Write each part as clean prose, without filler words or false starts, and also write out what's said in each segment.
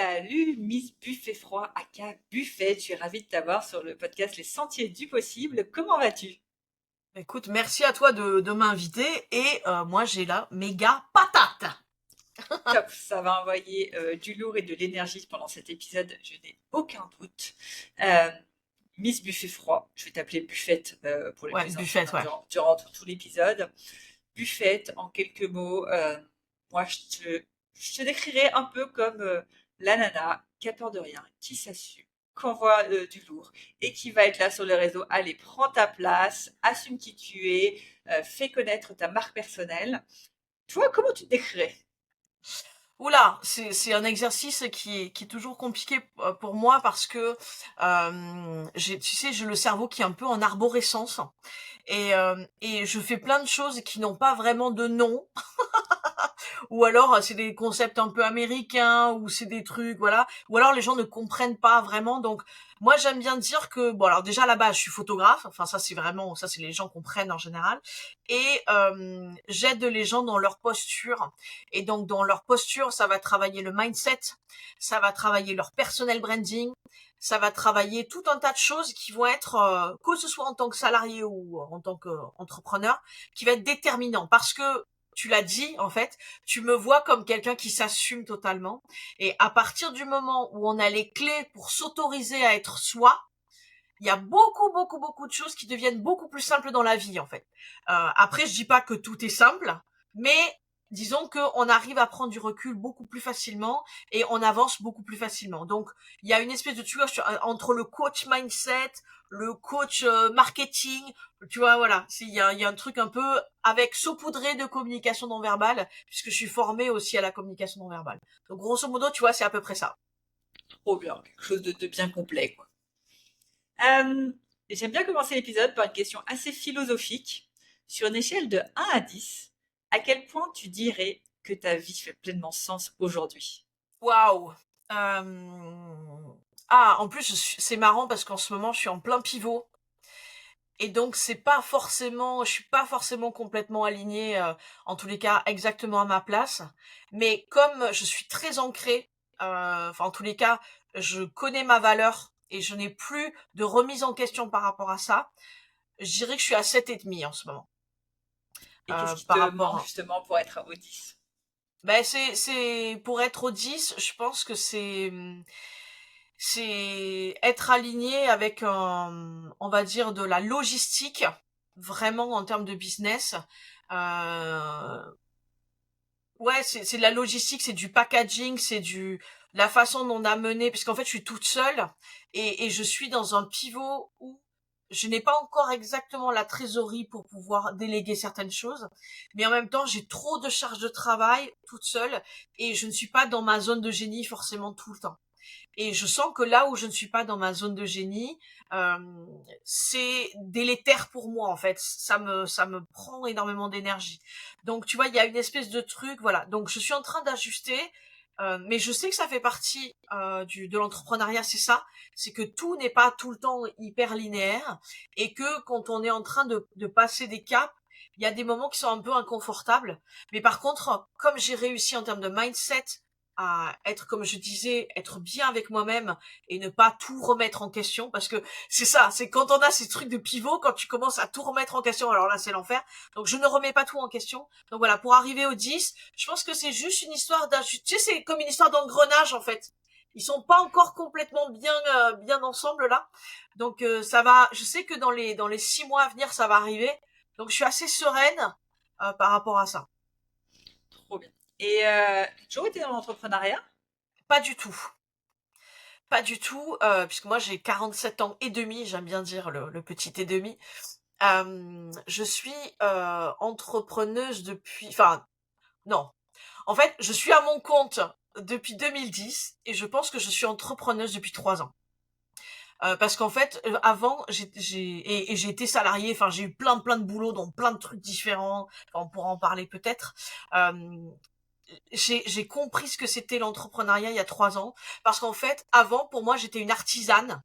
Salut Miss Buffet Froid, aka Buffet, je suis ravie de t'avoir sur le podcast Les Sentiers du Possible. Comment vas-tu? Écoute, merci à toi de m'inviter et moi j'ai la méga patate. Top, ça va envoyer du lourd et de l'énergie pendant cet épisode, je n'ai aucun doute. Euh, Miss Buffet Froid, je vais t'appeler Buffette pour les Ouais, plus intimes buffette, hein, ouais. durant tout l'épisode. Buffette, en quelques mots, moi je te décrirais un peu comme la nana qui a peur de rien, qui s'assume, qui envoie du lourd et qui va être là sur le réseau. Allez, prends ta place, assume qui tu es, fais connaître ta marque personnelle. Toi, comment tu te décrirais? Oula, c'est un exercice qui est toujours compliqué pour moi parce que tu sais, j'ai le cerveau qui est un peu en arborescence et je fais plein de choses qui n'ont pas vraiment de nom. Ou alors c'est des concepts un peu américains, ou c'est des trucs, voilà, ou alors les gens ne comprennent pas vraiment. Donc moi j'aime bien dire que, bon, alors déjà là-bas je suis photographe, enfin ça c'est vraiment, ça c'est les gens comprennent en général, et j'aide les gens dans leur posture. Et donc dans leur posture, ça va travailler le mindset, ça va travailler leur personal branding, ça va travailler tout un tas de choses qui vont être, que ce soit en tant que salarié ou en tant qu'entrepreneur, qui va être déterminant. Parce que tu l'as dit, en fait, tu me vois comme quelqu'un qui s'assume totalement. Et à partir du moment où on a les clés pour s'autoriser à être soi, il y a beaucoup, beaucoup, beaucoup de choses qui deviennent beaucoup plus simples dans la vie, en fait. Après, je dis pas que tout est simple, mais disons qu'on arrive à prendre du recul beaucoup plus facilement et on avance beaucoup plus facilement. Donc, il y a une espèce de, tu vois, entre le coach mindset, le coach marketing, tu vois, voilà, il y a un truc un peu avec saupoudré de communication non verbale, puisque je suis formée aussi à la communication non verbale. Donc, grosso modo, tu vois, c'est à peu près ça. Trop bien, quelque chose de bien complet, quoi. J'aime bien commencer l'épisode par une question assez philosophique. Sur une échelle de 1 à 10, à quel point tu dirais que ta vie fait pleinement sens aujourd'hui? Waouh. Ah, en plus, c'est marrant parce qu'en ce moment, je suis en plein pivot. Et donc, je suis pas forcément complètement alignée, en tous les cas, exactement à ma place. Mais comme je suis très ancrée, enfin, en tous les cas, je connais ma valeur et je n'ai plus de remise en question par rapport à ça, je dirais que je suis à 7,5 en ce moment. Et qu'est-ce qui Par te manque rapport. justement pour être au 10? Ben, pour être au 10, je pense que c'est être aligné avec on va dire de la logistique, vraiment en termes de business. Euh, ouais, c'est de la logistique, c'est du packaging, la façon dont on a mené, puisqu'en fait je suis toute seule et je suis dans un pivot où je n'ai pas encore exactement la trésorerie pour pouvoir déléguer certaines choses, mais en même temps j'ai trop de charges de travail toute seule et je ne suis pas dans ma zone de génie forcément tout le temps. Et je sens que là où je ne suis pas dans ma zone de génie, euh, c'est délétère pour moi en fait. Ça me prend énormément d'énergie. Donc tu vois, il y a une espèce de truc, voilà. Donc je suis en train d'ajuster, mais je sais que ça fait partie de l'entrepreneuriat, c'est ça. C'est que tout n'est pas tout le temps hyper linéaire et que quand on est en train de passer des caps, il y a des moments qui sont un peu inconfortables. Mais par contre, comme j'ai réussi en termes de mindset à être, comme je disais, être bien avec moi-même et ne pas tout remettre en question, parce que c'est ça, c'est quand on a ces trucs de pivot, quand tu commences à tout remettre en question, alors là c'est l'enfer. Donc je ne remets pas tout en question. Donc voilà, pour arriver au 10, je pense que c'est juste une histoire d'ajuste. Tu sais, c'est comme une histoire d'engrenage en fait. Ils sont pas encore complètement bien ensemble là. Donc ça va, je sais que dans les 6 mois à venir ça va arriver. Donc je suis assez sereine par rapport à ça. Trop bien. Et t'as toujours été dans l'entrepreneuriat? Pas du tout. Pas du tout, puisque moi j'ai 47 ans et demi, j'aime bien dire le petit et demi. Je suis entrepreneuse depuis, enfin non, en fait je suis à mon compte depuis 2010 et je pense que je suis entrepreneuse depuis 3 ans. Parce qu'en fait, avant, j'ai été salariée, enfin j'ai eu plein de boulots dans plein de trucs différents, enfin, on pourra en parler peut-être. Euh, j'ai compris ce que c'était l'entrepreneuriat il y a 3 ans, parce qu'en fait, avant, pour moi, j'étais une artisane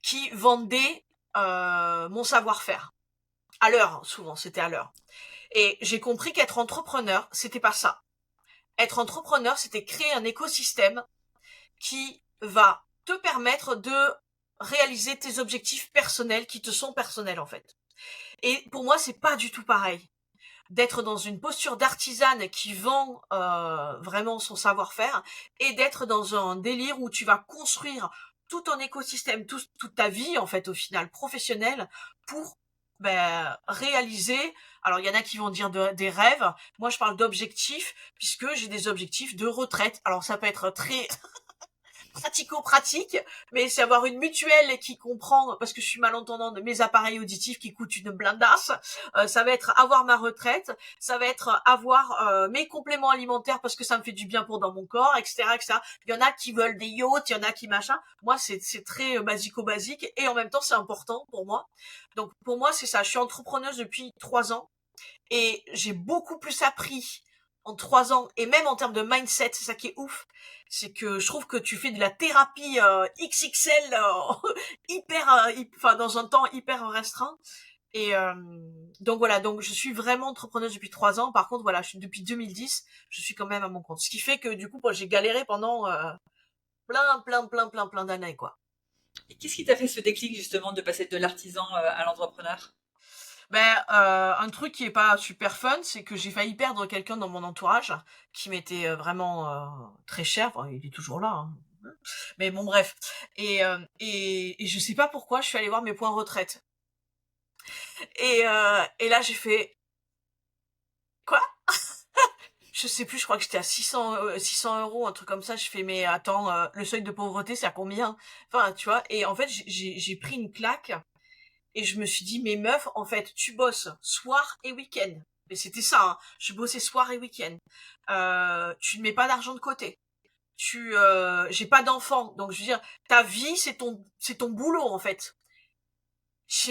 qui vendait mon savoir-faire. À l'heure, souvent, c'était à l'heure. Et j'ai compris qu'être entrepreneur, c'était pas ça. Être entrepreneur, c'était créer un écosystème qui va te permettre de réaliser tes objectifs personnels qui te sont personnels en fait. Et pour moi, c'est pas du tout pareil d'être dans une posture d'artisane qui vend vraiment son savoir-faire et d'être dans un délire où tu vas construire tout ton écosystème, toute ta vie en fait au final professionnelle pour réaliser. Alors il y en a qui vont dire des rêves, moi je parle d'objectifs puisque j'ai des objectifs de retraite. Alors ça peut être très pratico-pratique, mais c'est avoir une mutuelle qui comprend, parce que je suis malentendante, de mes appareils auditifs qui coûtent une blindasse. Ça va être avoir ma retraite, ça va être avoir mes compléments alimentaires parce que ça me fait du bien pour dans mon corps, etc., etc. Il y en a qui veulent des yachts, il y en a qui machin. Moi, c'est très basico-basique et en même temps, c'est important pour moi. Donc, pour moi, c'est ça. Je suis entrepreneuse depuis 3 ans et j'ai beaucoup plus appris en 3 ans, et même en termes de mindset, c'est ça qui est ouf, c'est que je trouve que tu fais de la thérapie XXL enfin dans un temps hyper restreint. Et donc voilà, donc je suis vraiment entrepreneuse depuis 3 ans. Par contre, voilà, je suis depuis 2010, je suis quand même à mon compte. Ce qui fait que du coup, j'ai galéré pendant plein d'années, quoi. Et qu'est-ce qui t'a fait ce déclic justement de passer de l'artisan à l'entrepreneur? Un truc qui est pas super fun, c'est que j'ai failli perdre quelqu'un dans mon entourage qui m'était vraiment très cher. Enfin, il est toujours là, hein. Mais bon, bref. Et je sais pas pourquoi, je suis allée voir mes points retraite. Et là, j'ai fait quoi? Je sais plus, je crois que j'étais à 600 euros, un truc comme ça. Je fais mais attends, le seuil de pauvreté, c'est à combien? Enfin, tu vois. Et en fait, j'ai pris une claque. Et je me suis dit, mais meuf, en fait, tu bosses soir et week-end. Mais c'était ça, hein. Je bossais soir et week-end. Tu ne mets pas d'argent de côté. J'ai pas d'enfant. Donc, je veux dire, ta vie, c'est ton boulot, en fait.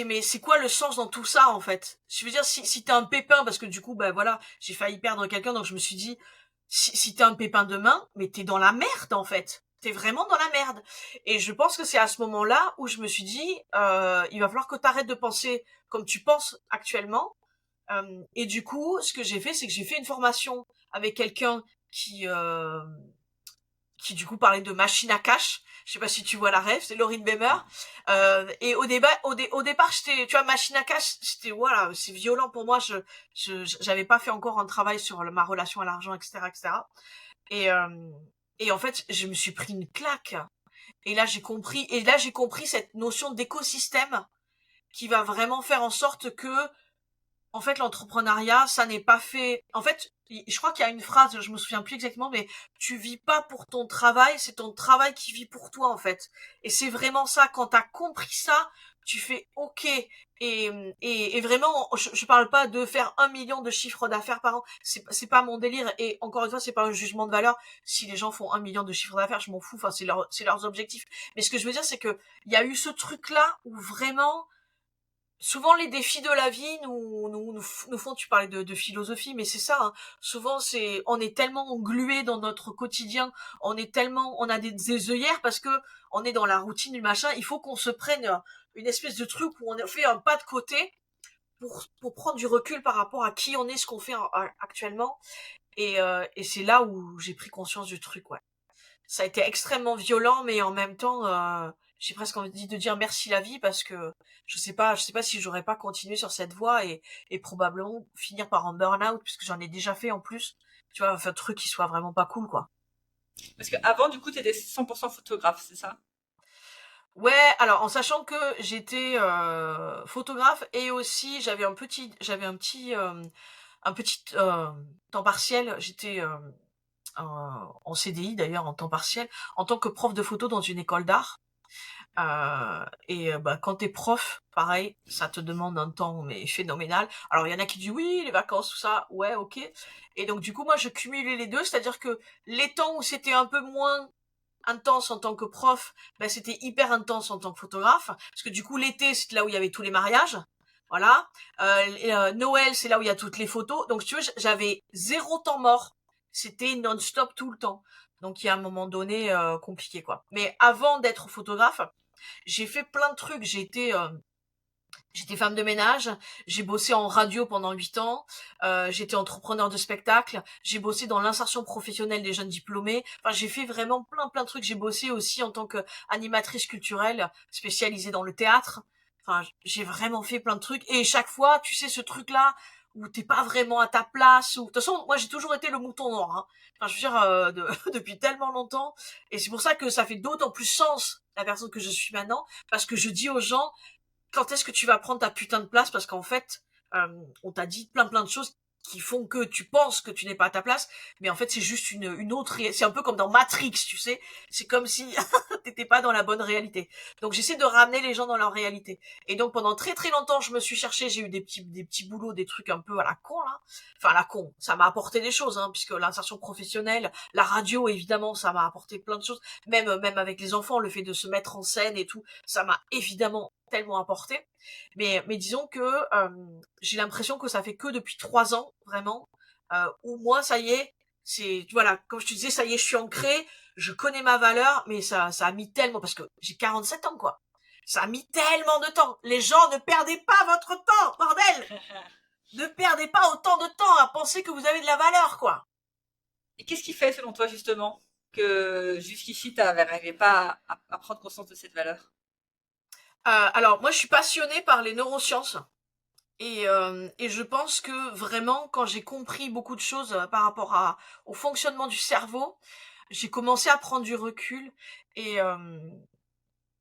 Mais c'est quoi le sens dans tout ça, en fait? Je veux dire, si t'as un pépin, parce que du coup, voilà, j'ai failli perdre quelqu'un, donc je me suis dit, si t'as un pépin demain, mais t'es dans la merde, en fait. T'es vraiment dans la merde. Et je pense que c'est à ce moment-là où je me suis dit, il va falloir que t'arrêtes de penser comme tu penses actuellement. Et du coup, ce que j'ai fait, c'est que j'ai fait une formation avec quelqu'un qui, euh, qui du coup parlait de machine à cash. Je sais pas si tu vois la rêve, c'est Laurine Bemer. Et au départ, tu vois, machine à cash, voilà, c'est violent pour moi. J'avais pas fait encore un travail sur ma relation à l'argent, etc., etc. Et, euh, et en fait, je me suis pris une claque. Et là, j'ai compris cette notion d'écosystème qui va vraiment faire en sorte que, en fait, l'entrepreneuriat, ça n'est pas fait. En fait, je crois qu'il y a une phrase, je me souviens plus exactement, mais tu vis pas pour ton travail, c'est ton travail qui vit pour toi, en fait. Et c'est vraiment ça. Quand t'as compris ça, tu fais OK. Et vraiment, je parle pas de faire 1 million de chiffre d'affaires par an. C'est pas mon délire. Et encore une fois, c'est pas un jugement de valeur. Si les gens font 1 million de chiffre d'affaires, je m'en fous. Enfin, c'est leurs objectifs. Mais ce que je veux dire, c'est que il y a eu ce truc-là où vraiment, souvent les défis de la vie nous font, tu parlais de philosophie, mais c'est ça, hein. Souvent on est tellement englué dans notre quotidien, on a des œillères parce que on est dans la routine du machin, il faut qu'on se prenne une espèce de truc où on fait un pas de côté pour prendre du recul par rapport à qui on est, ce qu'on fait actuellement. Et c'est là où j'ai pris conscience du truc, ouais. Ça a été extrêmement violent, mais en même temps, j'ai presque envie de dire merci la vie parce que je sais pas si j'aurais pas continué sur cette voie et probablement finir par un burn-out puisque j'en ai déjà fait en plus. Tu vois, enfin, un truc qui soit vraiment pas cool, quoi. Parce qu'avant, du coup, tu étais 100% photographe, c'est ça? Ouais, alors en sachant que j'étais photographe et aussi j'avais un petit temps partiel. J'étais en CDI d'ailleurs en temps partiel en tant que prof de photo dans une école d'art. Quand t'es prof, pareil, ça te demande un temps mais phénoménal. Alors il y en a qui disent oui, les vacances, tout ça, ouais, ok. Et donc du coup moi je cumulais les deux, c'est-à-dire que les temps où c'était un peu moins intense en tant que prof, c'était hyper intense en tant que photographe, parce que du coup l'été c'est là où il y avait tous les mariages, voilà. Noël c'est là où il y a toutes les photos, donc si tu veux j'avais zéro temps mort, c'était non-stop tout le temps. Donc il y a un moment donné compliqué quoi. Mais avant d'être photographe, j'ai fait plein de trucs. J'étais femme de ménage, j'ai bossé en radio pendant 8 ans, j'étais entrepreneur de spectacle, j'ai bossé dans l'insertion professionnelle des jeunes diplômés. Enfin, j'ai fait vraiment plein de trucs. J'ai bossé aussi en tant qu'animatrice culturelle spécialisée dans le théâtre. Enfin, j'ai vraiment fait plein de trucs. Et chaque fois, tu sais, ce truc-là où t'es pas vraiment à ta place. Ou de toute façon, moi, j'ai toujours été le mouton noir. Hein. Enfin, je veux dire, depuis tellement longtemps. Et c'est pour ça que ça fait d'autant plus sens la personne que je suis maintenant, parce que je dis aux gens quand est-ce que tu vas prendre ta putain de place parce qu'en fait, on t'a dit plein de choses qui font que tu penses que tu n'es pas à ta place, mais en fait c'est juste une autre, c'est un peu comme dans Matrix, tu sais, c'est comme si t'étais pas dans la bonne réalité. Donc j'essaie de ramener les gens dans leur réalité. Et donc pendant très longtemps je me suis cherché, j'ai eu des petits boulots, des trucs un peu à la con là, enfin à la con, ça m'a apporté des choses, hein, puisque l'insertion professionnelle, la radio évidemment, ça m'a apporté plein de choses, même avec les enfants, le fait de se mettre en scène et tout, ça m'a évidemment tellement apporté. Mais disons que j'ai l'impression que ça fait que depuis 3 ans, vraiment, où moi, ça y est, c'est, voilà, comme je te disais, ça y est, je suis ancrée, je connais ma valeur, mais ça a mis tellement, parce que j'ai 47 ans, quoi. Ça a mis tellement de temps. Les gens, ne perdez pas votre temps, bordel! Ne perdez pas autant de temps à penser que vous avez de la valeur, quoi. Et qu'est-ce qui fait, selon toi, justement, que jusqu'ici, tu n'arrivais pas à prendre conscience de cette valeur? Alors, moi, je suis passionnée par les neurosciences. Et je pense que vraiment, quand j'ai compris beaucoup de choses par rapport au fonctionnement du cerveau, j'ai commencé à prendre du recul et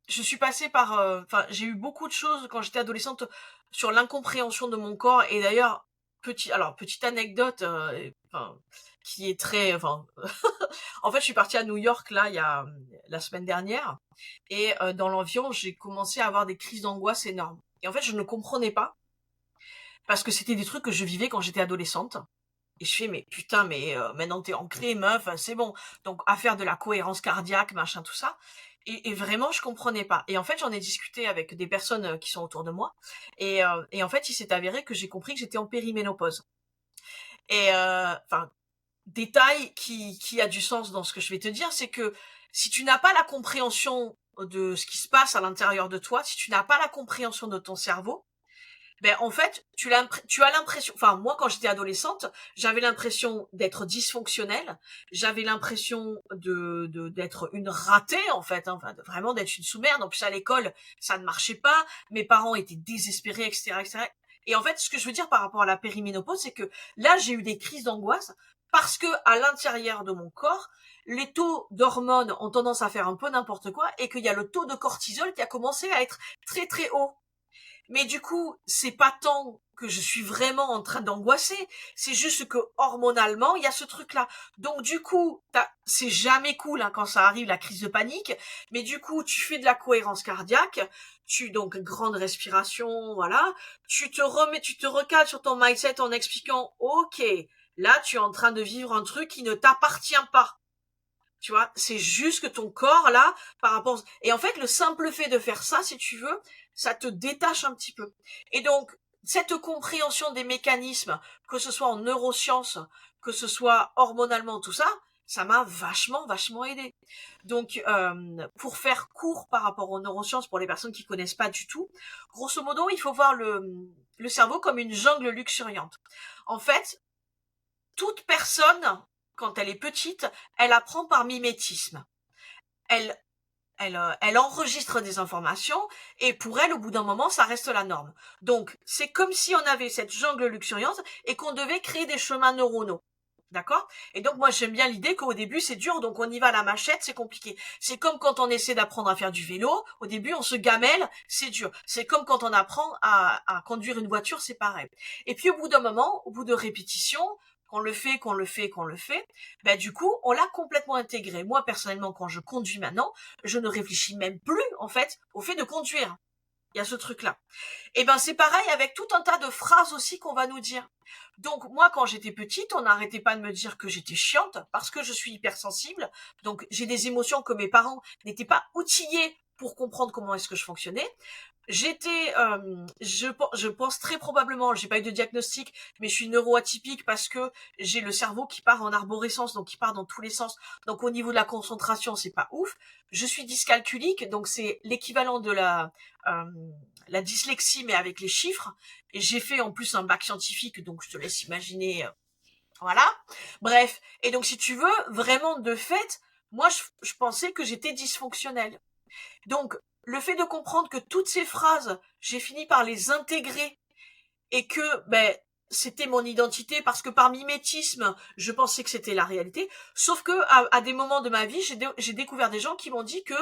je suis passée par, enfin, j'ai eu beaucoup de choses quand j'étais adolescente sur l'incompréhension de mon corps. Et d'ailleurs, petite anecdote, enfin, qui est très, enfin, en fait, je suis partie à New York là, il y a la semaine dernière, et dans l'avion, j'ai commencé à avoir des crises d'angoisse énormes. Et en fait, je ne comprenais pas parce que c'était des trucs que je vivais quand j'étais adolescente. Et je fais, mais putain, mais maintenant t'es ancrée, meuf, c'est bon. Donc, à faire de la cohérence cardiaque, machin, tout ça. Et vraiment, je comprenais pas. Et en fait, j'en ai discuté avec des personnes qui sont autour de moi. Et en fait, il s'est avéré que j'ai compris que j'étais en périménopause. Et enfin, détail qui a du sens dans ce que je vais te dire, c'est que si tu n'as pas la compréhension de ce qui se passe à l'intérieur de toi, si tu n'as pas la compréhension de ton cerveau, ben en fait, tu as l'impression, enfin moi quand j'étais adolescente, j'avais l'impression d'être dysfonctionnelle, j'avais l'impression d'être une ratée en fait, hein, enfin, vraiment d'être une sous-merde. En plus à l'école, ça ne marchait pas, mes parents étaient désespérés, etc., etc. Et en fait, ce que je veux dire par rapport à la périménopause, c'est que là j'ai eu des crises d'angoisse parce que à l'intérieur de mon corps, les taux d'hormones ont tendance à faire un peu n'importe quoi et qu'il y a le taux de cortisol qui a commencé à être très haut. Mais du coup, c'est pas tant que je suis vraiment en train d'angoisser, c'est juste que hormonalement, il y a ce truc-là. Donc du coup, c'est jamais cool hein, quand ça arrive, la crise de panique, mais du coup, tu fais de la cohérence cardiaque, donc grande respiration, voilà, tu te recales sur ton mindset en expliquant, ok, là, tu es en train de vivre un truc qui ne t'appartient pas. Tu vois, c'est juste que ton corps, là, par rapport... Et en fait, le simple fait de faire ça, si tu veux, ça te détache un petit peu. Et donc, cette compréhension des mécanismes, que ce soit en neurosciences, que ce soit hormonalement, tout ça, ça m'a vachement aidé. Donc, pour faire court par rapport aux neurosciences, pour les personnes qui connaissent pas du tout, grosso modo, il faut voir le cerveau comme une jungle luxuriante. En fait, toute personne, quand elle est petite, elle apprend par mimétisme. Elle, elle enregistre des informations et pour elle, au bout d'un moment, ça reste la norme. Donc, c'est comme si on avait cette jungle luxuriante et qu'on devait créer des chemins neuronaux. D'accord? Et donc, moi, j'aime bien l'idée qu'au début, c'est dur, donc on y va à la machette, c'est compliqué. C'est comme quand on essaie d'apprendre à faire du vélo. Au début, on se gamelle, c'est dur. C'est comme quand on apprend à conduire une voiture, c'est pareil. Et puis, au bout d'un moment, au bout de répétition, qu'on le fait, ben, du coup, on l'a complètement intégré. Moi, personnellement, quand je conduis maintenant, je ne réfléchis même plus, en fait, au fait de conduire. Il y a ce truc-là. Et ben c'est pareil avec tout un tas de phrases aussi qu'on va nous dire. Donc moi quand j'étais petite, on n'arrêtait pas de me dire que j'étais chiante parce que je suis hypersensible. Donc j'ai des émotions que mes parents n'étaient pas outillés pour comprendre comment est-ce que je fonctionnais. J'étais, je pense très probablement, j'ai pas eu de diagnostic, mais je suis neuroatypique parce que j'ai le cerveau qui part en arborescence, donc qui part dans tous les sens. Donc au niveau de la concentration, c'est pas ouf. Je suis dyscalculique, donc c'est l'équivalent de la dyslexie, mais avec les chiffres. Et j'ai fait en plus un bac scientifique, donc je te laisse imaginer. Voilà. Bref. Et donc, si tu veux, vraiment, de fait, moi, je pensais que j'étais dysfonctionnelle. Donc, le fait de comprendre que toutes ces phrases, j'ai fini par les intégrer et que, ben, c'était mon identité parce que par mimétisme, je pensais que c'était la réalité. Sauf que, à des moments de ma vie, j'ai découvert des gens qui m'ont dit que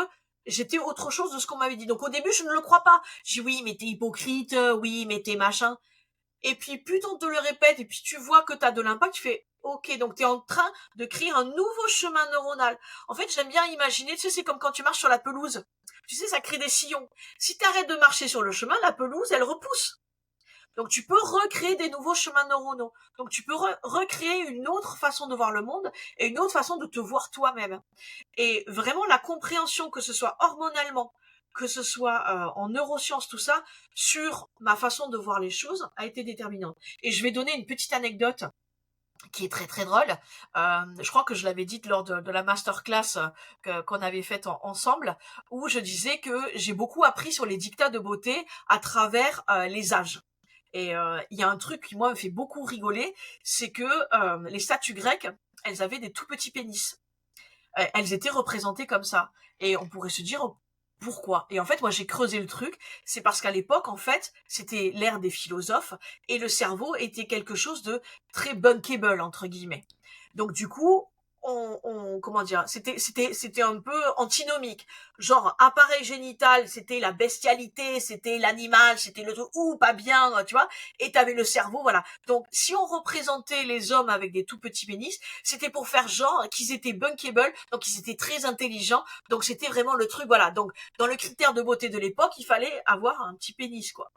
j'étais autre chose de ce qu'on m'avait dit. Donc, au début, je ne le crois pas. Je dis oui, mais t'es hypocrite, oui, mais t'es machin. Et puis, plus on te le répète, et puis tu vois que t'as de l'impact, tu fais, ok, donc t'es en train de créer un nouveau chemin neuronal. En fait, j'aime bien imaginer, tu sais, c'est comme quand tu marches sur la pelouse. Tu sais, ça crée des sillons. Si t'arrêtes de marcher sur le chemin, la pelouse, elle repousse. Donc tu peux recréer des nouveaux chemins neuronaux. Donc tu peux recréer une autre façon de voir le monde et une autre façon de te voir toi-même. Et vraiment la compréhension, que ce soit hormonalement, que ce soit en neurosciences, tout ça, sur ma façon de voir les choses, a été déterminante. Et je vais donner une petite anecdote qui est très très drôle. Je crois que je l'avais dite lors de la masterclass qu'on avait faite ensemble, où je disais que j'ai beaucoup appris sur les dictats de beauté à travers les âges. Et il y a un truc qui moi me fait beaucoup rigoler, c'est que les statues grecques, elles avaient des tout petits pénis. Elles étaient représentées comme ça. Et on pourrait se dire pourquoi. Et en fait, moi j'ai creusé le truc, c'est parce qu'à l'époque, en fait, c'était l'ère des philosophes, et le cerveau était quelque chose de très bunkable, entre guillemets. Donc du coup, comment dire, c'était un peu antinomique. Genre, appareil génital, c'était la bestialité, c'était l'animal, c'était le truc, ou pas bien, tu vois, et t'avais le cerveau, voilà. Donc, si on représentait les hommes avec des tout petits pénis, c'était pour faire genre qu'ils étaient bunkable, donc ils étaient très intelligents, donc c'était vraiment le truc, voilà. Donc, dans le critère de beauté de l'époque, il fallait avoir un petit pénis, quoi.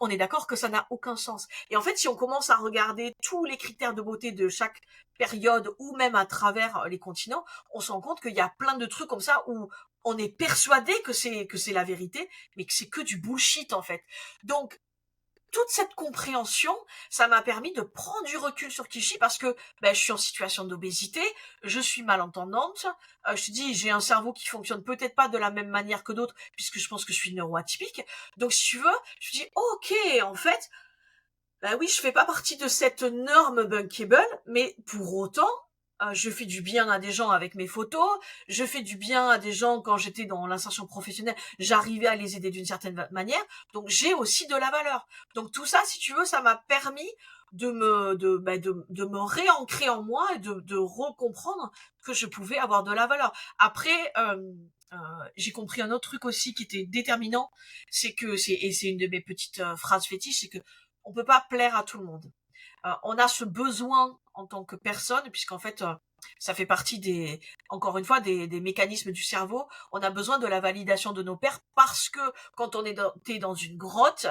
On est d'accord que ça n'a aucun sens. Et en fait, si on commence à regarder tous les critères de beauté de chaque période ou même à travers les continents, on se rend compte qu'il y a plein de trucs comme ça où on est persuadé que c'est la vérité, mais que c'est que du bullshit en fait. Donc toute cette compréhension, ça m'a permis de prendre du recul sur Kishi parce que ben, je suis en situation d'obésité, je suis malentendante, je te dis j'ai un cerveau qui fonctionne peut-être pas de la même manière que d'autres puisque je pense que je suis neuroatypique. Donc si tu veux, je me dis ok en fait, ben oui je fais pas partie de cette norme bunkable, mais pour autant je fais du bien à des gens avec mes photos, je fais du bien à des gens quand j'étais dans l'insertion professionnelle, j'arrivais à les aider d'une certaine manière, donc j'ai aussi de la valeur. Donc tout ça, si tu veux, ça m'a permis de me réancrer en moi et de recomprendre que je pouvais avoir de la valeur. Après, j'ai compris un autre truc aussi qui était déterminant, et c'est une de mes petites phrases fétiches, c'est que on peut pas plaire à tout le monde. On a ce besoin en tant que personne, puisqu'en fait, ça fait partie encore une fois, des mécanismes du cerveau. On a besoin de la validation de nos pairs parce que quand t'es dans une grotte,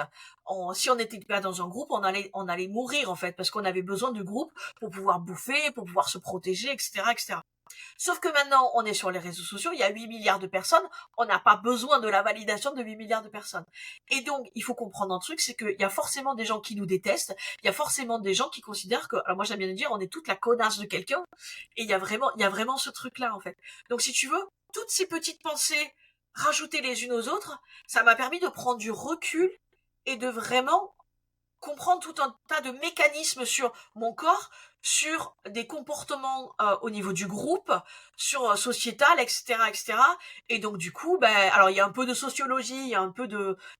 si on n'était pas dans un groupe, on allait mourir en fait, parce qu'on avait besoin du groupe pour pouvoir bouffer, pour pouvoir se protéger, etc., etc. Sauf que maintenant, on est sur les réseaux sociaux, il y a 8 milliards de personnes, on n'a pas besoin de la validation de 8 milliards de personnes. Et donc, il faut comprendre un truc, c'est qu'il y a forcément des gens qui nous détestent, il y a forcément des gens qui considèrent que, alors moi j'aime bien dire, on est toute la connasse de quelqu'un, et il y a vraiment ce truc-là, en fait. Donc si tu veux, toutes ces petites pensées, rajoutées les unes aux autres, ça m'a permis de prendre du recul et de vraiment comprendre tout un tas de mécanismes sur mon corps, sur des comportements au niveau du groupe, sur sociétal, etc., etc. Et donc du coup, ben, alors il y a un peu de sociologie, il y a un peu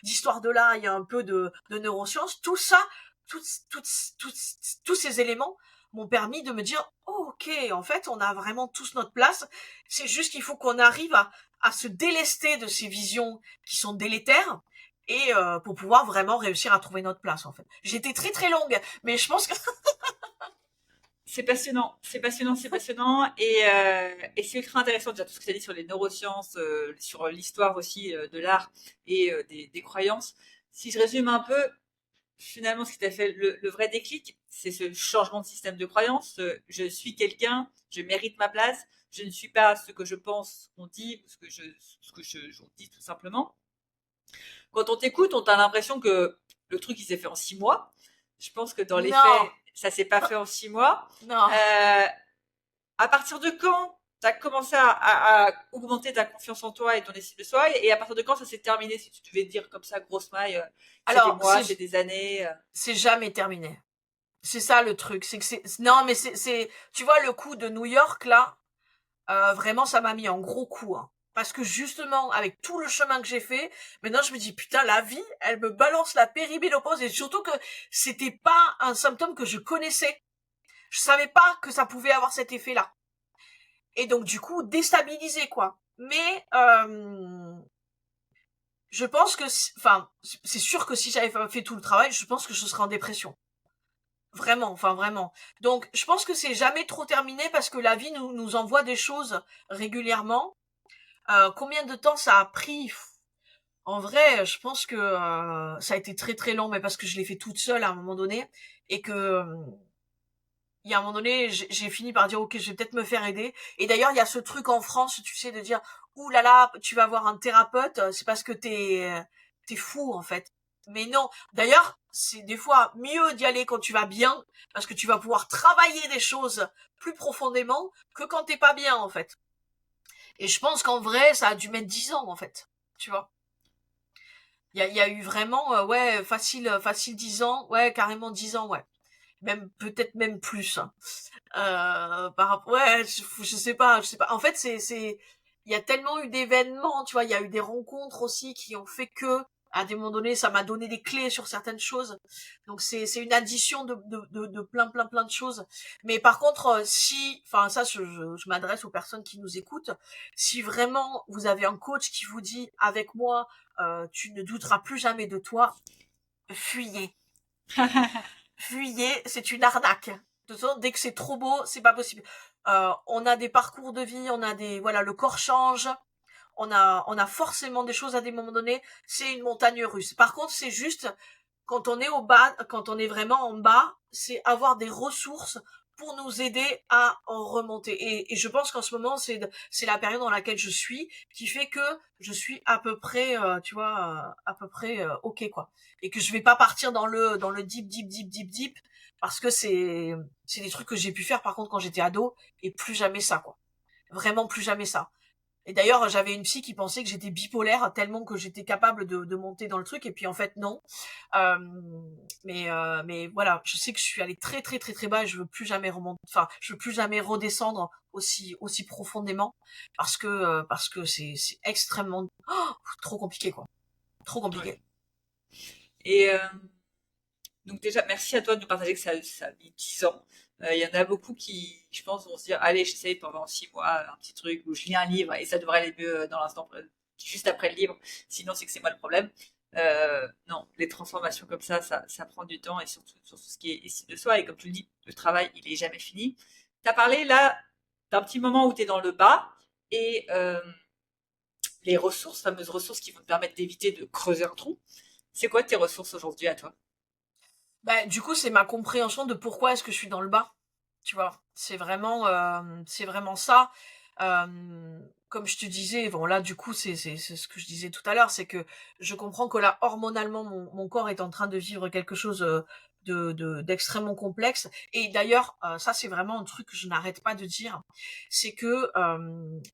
d'histoire de l'art, il y a un peu de neurosciences. Tout ça, tous ces éléments m'ont permis de me dire, oh, ok, en fait, on a vraiment tous notre place. C'est juste qu'il faut qu'on arrive à se délester de ces visions qui sont délétères et pour pouvoir vraiment réussir à trouver notre place en fait. J'étais très très longue, mais je pense que C'est passionnant, c'est passionnant, c'est passionnant, et c'est ultra intéressant déjà tout ce que tu as dit sur les neurosciences, sur l'histoire aussi de l'art et des croyances. Si je résume un peu, finalement, ce qui t'a fait le vrai déclic, c'est ce changement de système de croyance. Je suis quelqu'un, je mérite ma place, je ne suis pas ce que je pense qu'on dit ou j'en dis tout simplement. Quand on t'écoute, on a l'impression que le truc il s'est fait en 6 mois. Je pense que dans les non, faits, ça s'est pas fait en 6 mois. non. Euh, à partir de quand as commencé à augmenter ta confiance en toi et ton estime de soi, et à partir de quand ça s'est terminé, si tu devais dire comme ça, grosse maille, c'est des Alors, mois, c'est des années. c'est jamais terminé. C'est ça le truc, c'est que non mais tu vois le coup de New York là, vraiment ça m'a mis un gros coup, hein. Parce que justement avec tout le chemin que j'ai fait, maintenant je me dis putain la vie, elle me balance la périménopause et surtout que c'était pas un symptôme que je connaissais. Je savais pas que ça pouvait avoir cet effet-là. Et donc du coup déstabilisé quoi. Mais je pense que enfin c'est sûr que si j'avais fait tout le travail, je pense que je serais en dépression. Vraiment, enfin vraiment. Donc, je pense que c'est jamais trop terminé parce que la vie nous envoie des choses régulièrement. Combien de temps ça a pris? En vrai, je pense que ça a été très très long, mais parce que je l'ai fait toute seule à un moment donné et que il y a un moment donné, j'ai fini par dire ok, je vais peut-être me faire aider. Et d'ailleurs, il y a ce truc en France, tu sais, de dire ouh là là, tu vas voir un thérapeute, c'est parce que t'es fou en fait. Mais non. D'ailleurs, c'est des fois mieux d'y aller quand tu vas bien, parce que tu vas pouvoir travailler des choses plus profondément que quand t'es pas bien en fait. Et je pense qu'en vrai, ça a dû mettre 10 ans en fait. Tu vois. Il y a eu vraiment, ouais, facile 10 ans, ouais, carrément 10 ans, ouais. Même, peut-être même plus, hein. Ouais, je sais pas. En fait, il y a tellement eu d'événements, tu vois, il y a eu des rencontres aussi qui ont fait que, à des moments donnés, ça m'a donné des clés sur certaines choses. Donc c'est une addition de plein de choses. Mais par contre, si, enfin ça, je m'adresse aux personnes qui nous écoutent. Si vraiment vous avez un coach qui vous dit, avec moi, tu ne douteras plus jamais de toi, fuyez. Fuyez, c'est une arnaque. De toute façon, dès que c'est trop beau, c'est pas possible. On a des parcours de vie, on a des, voilà, le corps change, on a forcément des choses à des moments donnés. C'est une montagne russe. Par contre, c'est juste quand on est au bas, quand on est vraiment en bas, c'est avoir des ressources pour nous aider à en remonter. Et je pense qu'en ce moment, c'est la période dans laquelle je suis qui fait que je suis à peu près, tu vois, à peu près ok quoi. Et que je vais pas partir dans le deep parce que c'est des trucs que j'ai pu faire par contre quand j'étais ado et plus jamais ça quoi. Vraiment plus jamais ça. Et d'ailleurs, j'avais une psy qui pensait que j'étais bipolaire tellement que j'étais capable de monter dans le truc. Et puis en fait, non. Euh, mais voilà, je sais que je suis allée très très très très bas et je veux plus jamais remonter. Enfin, je veux plus jamais redescendre aussi profondément parce que c'est extrêmement trop compliqué quoi. Trop Ouais. compliqué. Et donc déjà, merci à toi de nous partager que ça a mis 10 ans. Il y en a beaucoup qui, je pense, vont se dire, allez, j'essaye pendant 6 mois un petit truc où je lis un livre et ça devrait aller mieux dans l'instant, juste après le livre. Sinon, c'est que c'est moi le problème. Non, les transformations comme ça prend du temps et surtout sur tout ce qui est estime de soi. Et comme tu le dis, le travail, il est jamais fini. Tu as parlé là d'un petit moment où tu es dans le bas et les ressources, fameuses ressources qui vont te permettre d'éviter de creuser un trou. C'est quoi tes ressources aujourd'hui à toi? Bah, du coup, c'est ma compréhension de pourquoi est-ce que je suis dans le bas. Tu vois, c'est vraiment ça. Comme je te disais, bon là, du coup, c'est ce que je disais tout à l'heure, c'est que je comprends que là, hormonalement, mon corps est en train de vivre quelque chose d'extrêmement complexe. Et d'ailleurs, ça, c'est vraiment un truc que je n'arrête pas de dire, c'est que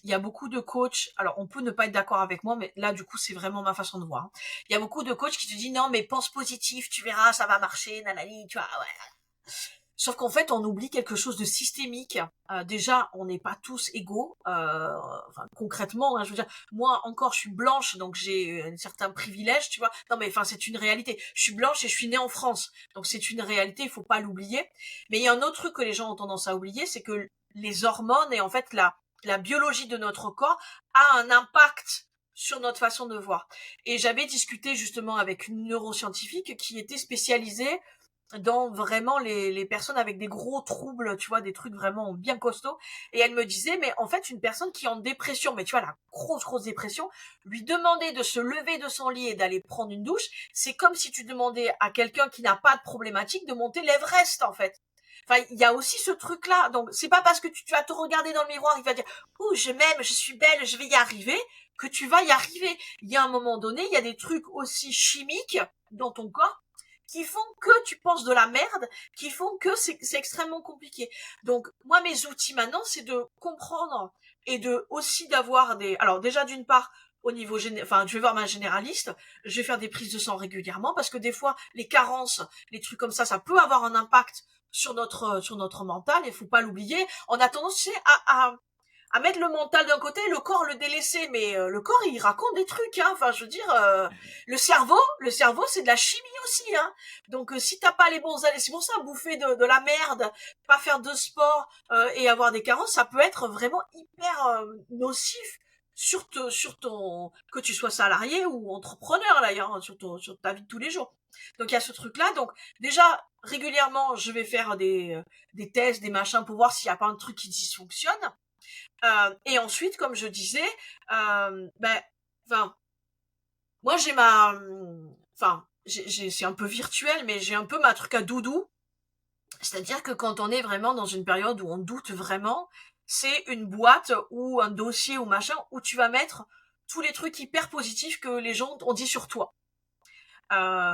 il y a beaucoup de coachs. Alors, on peut ne pas être d'accord avec moi, mais là, du coup, c'est vraiment ma façon de voir, hein. Il y a beaucoup de coachs qui te disent non, mais pense positif, tu verras, ça va marcher, nanani, tu vois, ouais. Sauf qu'en fait, on oublie quelque chose de systémique. Déjà, on n'est pas tous égaux. Enfin, concrètement, hein, je veux dire, moi encore, je suis blanche, donc j'ai un certain privilège, tu vois. Non, mais enfin, c'est une réalité. Je suis blanche et je suis née en France, donc c'est une réalité. Il faut pas l'oublier. Mais il y a un autre truc que les gens ont tendance à oublier, c'est que les hormones et en fait la biologie de notre corps a un impact sur notre façon de voir. Et j'avais discuté justement avec une neuroscientifique qui était spécialisée dans vraiment les personnes avec des gros troubles, tu vois, des trucs vraiment bien costauds. Et elle me disait, mais en fait, une personne qui est en dépression, mais tu vois, la grosse dépression, lui demander de se lever de son lit et d'aller prendre une douche, c'est comme si tu demandais à quelqu'un qui n'a pas de problématique de monter l'Everest, en fait. Enfin, il y a aussi ce truc-là. Donc, c'est pas parce que tu vas te regarder dans le miroir, il va dire, ouh, je m'aime, je suis belle, je vais y arriver, que tu vas y arriver. Il y a un moment donné, il y a des trucs aussi chimiques dans ton corps qui font que tu penses de la merde, qui font que c'est extrêmement compliqué. Donc, moi, mes outils maintenant, c'est de comprendre et de aussi d'avoir des, alors déjà d'une part au niveau enfin je vais voir ma généraliste, je vais faire des prises de sang régulièrement parce que des fois les carences, les trucs comme ça peut avoir un impact sur notre mental, il faut pas l'oublier. On a tendance, tu sais, à mettre le mental d'un côté, le corps le délaisser, mais le corps il raconte des trucs, hein. Enfin, je veux dire, le cerveau c'est de la chimie aussi, hein. Donc si t'as pas les bons allées, c'est pour ça bouffer de la merde, pas faire de sport et avoir des carences, ça peut être vraiment hyper nocif sur ton que tu sois salarié ou entrepreneur d'ailleurs, hein, sur ta vie de tous les jours. Donc il y a ce truc là. Donc déjà régulièrement je vais faire des tests, des machins pour voir s'il y a pas un truc qui dysfonctionne. Et ensuite, comme je disais, enfin, moi j'ai enfin, c'est un peu virtuel, mais j'ai un peu ma truc à doudou. C'est-à-dire que quand on est vraiment dans une période où on doute vraiment, c'est une boîte ou un dossier ou machin où tu vas mettre tous les trucs hyper positifs que les gens ont dit sur toi.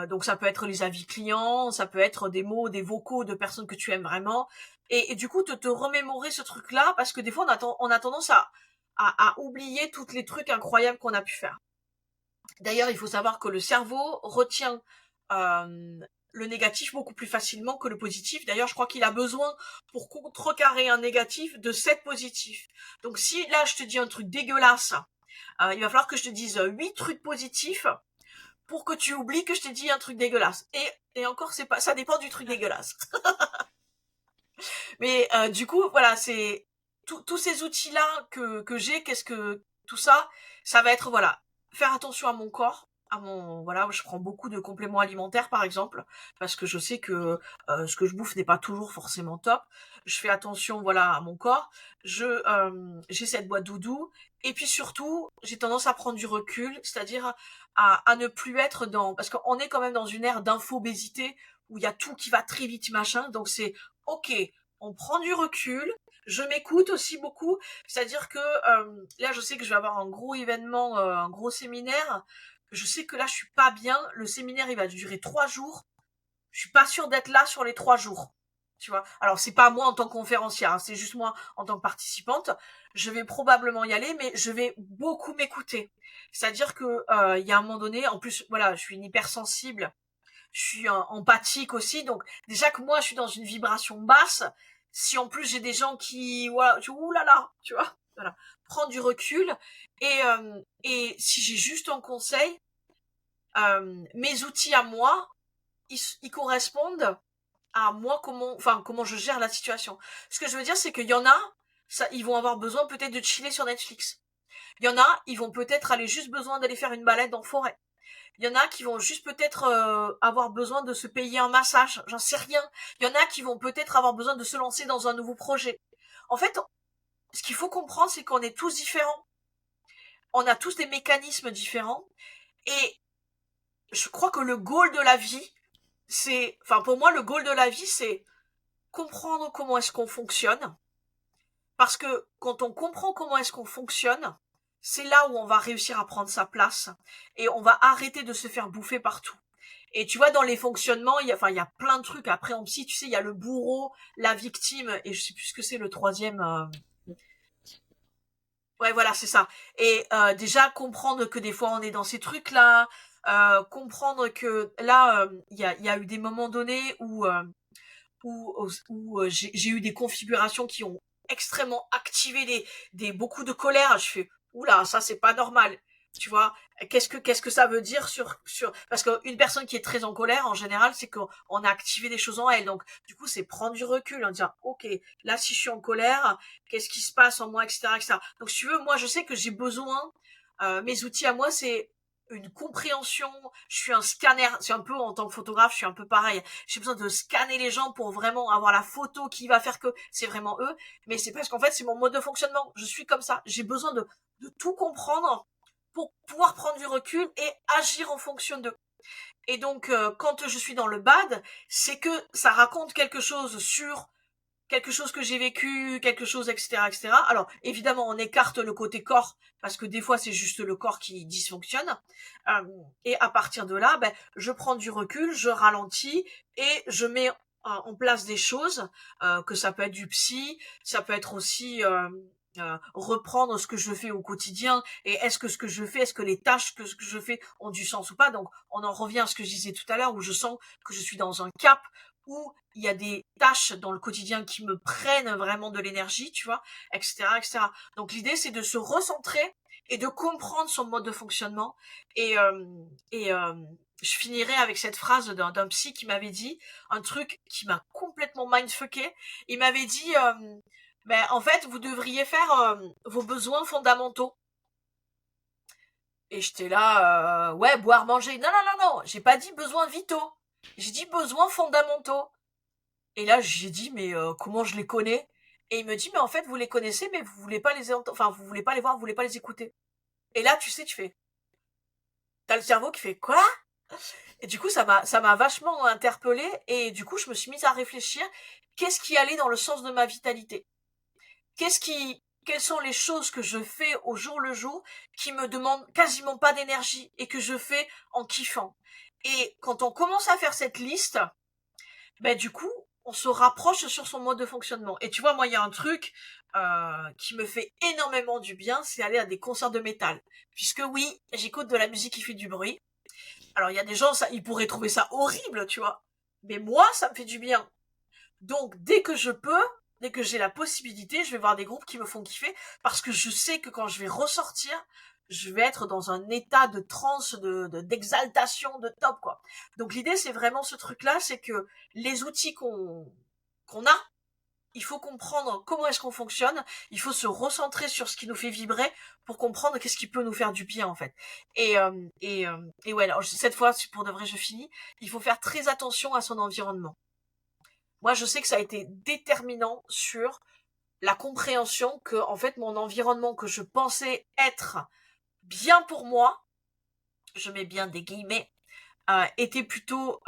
Donc ça peut être les avis clients, ça peut être des mots, des vocaux de personnes que tu aimes vraiment. Et du coup, te remémorer ce truc-là, parce que des fois, on a tendance à oublier tous les trucs incroyables qu'on a pu faire. D'ailleurs, il faut savoir que le cerveau retient le négatif beaucoup plus facilement que le positif. D'ailleurs, je crois qu'il a besoin, pour contrecarrer un négatif, de 7 positifs. Donc si là, je te dis un truc dégueulasse, il va falloir que je te dise 8 trucs positifs pour que tu oublies que je t'ai dit un truc dégueulasse. Et encore, c'est pas, ça dépend du truc dégueulasse. Mais du coup, voilà, c'est tous ces outils-là que j'ai, tout ça, ça va être, voilà, faire attention à mon corps, voilà, je prends beaucoup de compléments alimentaires par exemple, parce que je sais que ce que je bouffe n'est pas toujours forcément top. Je fais attention, voilà, à mon corps. J'ai cette boîte doudou, et puis surtout, j'ai tendance à prendre du recul, c'est-à-dire à ne plus être parce qu'on est quand même dans une ère d'infobésité où il y a tout qui va très vite, machin. Donc c'est ok, on prend du recul. Je m'écoute aussi beaucoup, c'est-à-dire que là, je sais que je vais avoir un gros événement, un gros séminaire. Je sais que là, je suis pas bien. Le séminaire, il va durer 3 jours. Je suis pas sûre d'être là sur les 3 jours. Tu vois. Alors, c'est pas moi en tant que conférencière, hein, c'est juste moi en tant que participante. Je vais probablement y aller, mais je vais beaucoup m'écouter. C'est-à-dire que il y a un moment donné, en plus, voilà, je suis une hypersensible, je suis empathique aussi, donc déjà que moi, je suis dans une vibration basse. Si en plus j'ai des gens qui, voilà, oulala, tu vois, voilà, prends du recul et si j'ai juste un conseil, mes outils à moi, ils correspondent à moi comment je gère la situation. Ce que je veux dire, c'est qu'il y en a, ils vont avoir besoin peut-être de chiller sur Netflix. Il y en a, ils vont peut-être aller juste besoin d'aller faire une balade en forêt. Il y en a qui vont juste peut-être avoir besoin de se payer un massage, j'en sais rien. Il y en a qui vont peut-être avoir besoin de se lancer dans un nouveau projet. En fait, ce qu'il faut comprendre, c'est qu'on est tous différents. On a tous des mécanismes différents. Et je crois que le goal de la vie, pour moi, le goal de la vie, c'est comprendre comment est-ce qu'on fonctionne. Parce que quand on comprend comment est-ce qu'on fonctionne, c'est là où on va réussir à prendre sa place et on va arrêter de se faire bouffer partout. Et tu vois, dans les fonctionnements, il y a plein de trucs. Après, en psy, tu sais, il y a le bourreau, la victime, et je sais plus ce que c'est le troisième. Ouais, voilà, c'est ça. Et déjà, comprendre que des fois, on est dans ces trucs-là, comprendre que là, il y a eu des moments donnés où j'ai eu des configurations qui ont extrêmement activé beaucoup de colère. Je fais, oula, ça c'est pas normal. Tu vois, qu'est-ce que ça veut dire parce qu'une personne qui est très en colère, en général, c'est qu'on a activé des choses en elle. Donc, du coup, c'est prendre du recul en disant, ok, là, si je suis en colère, qu'est-ce qui se passe en moi, etc., etc. Donc, si tu veux, moi, je sais que j'ai besoin, mes outils à moi, c'est une compréhension, je suis un scanner, c'est un peu en tant que photographe, je suis un peu pareil. J'ai besoin de scanner les gens pour vraiment avoir la photo qui va faire que c'est vraiment eux, mais c'est parce qu'en fait, c'est mon mode de fonctionnement. Je suis comme ça. J'ai besoin de tout comprendre pour pouvoir prendre du recul et agir en fonction d'eux. Et donc, quand je suis dans le bad, c'est que ça raconte quelque chose sur quelque chose que j'ai vécu, quelque chose, etc., etc. Alors, évidemment, on écarte le côté corps, parce que des fois, c'est juste le corps qui dysfonctionne. Et à partir de là, je prends du recul, je ralentis, et je mets en place des choses, que ça peut être du psy, ça peut être aussi reprendre ce que je fais au quotidien et est-ce que je fais, est-ce que les tâches que ce que je fais ont du sens ou pas. Donc on en revient à ce que je disais tout à l'heure où je sens que je suis dans un cap où il y a des tâches dans le quotidien qui me prennent vraiment de l'énergie, tu vois, etc., etc. Donc l'idée c'est de se recentrer et de comprendre son mode de fonctionnement et je finirai avec cette phrase d'un psy qui m'avait dit un truc qui m'a complètement mindfucké. Il m'avait dit ben, en fait, vous devriez faire vos besoins fondamentaux. Et j'étais là, ouais, boire, manger. Non, non, non, non, j'ai pas dit besoins vitaux. J'ai dit besoins fondamentaux. Et là, j'ai dit, mais comment je les connais? Et il me dit, mais en fait, vous les connaissez, mais vous voulez pas les entendre, enfin, vous voulez pas les voir, vous voulez pas les écouter. Et là, tu sais, t'as le cerveau qui fait quoi? Et du coup, ça m'a vachement interpellée. Et du coup, je me suis mise à réfléchir. Qu'est-ce qui allait dans le sens de ma vitalité? Quelles sont les choses que je fais au jour le jour qui me demandent quasiment pas d'énergie et que je fais en kiffant. Et quand on commence à faire cette liste, ben du coup, on se rapproche sur son mode de fonctionnement. Et tu vois, moi, il y a un truc qui me fait énormément du bien, c'est aller à des concerts de métal. Puisque oui, j'écoute de la musique qui fait du bruit. Alors, il y a des gens, ça, ils pourraient trouver ça horrible, tu vois. Mais moi, ça me fait du bien. Donc, dès que je peux, dès que j'ai la possibilité, je vais voir des groupes qui me font kiffer parce que je sais que quand je vais ressortir, je vais être dans un état de transe, d'exaltation, de top, quoi. Donc, l'idée, c'est vraiment ce truc-là, c'est que les outils qu'on a, il faut comprendre comment est-ce qu'on fonctionne, il faut se recentrer sur ce qui nous fait vibrer pour comprendre qu'est-ce qui peut nous faire du bien, en fait. Et ouais, alors, cette fois, pour de vrai, je finis. Il faut faire très attention à son environnement. Moi, je sais que ça a été déterminant sur la compréhension que, en fait, mon environnement que je pensais être bien pour moi, je mets bien des guillemets, était plutôt,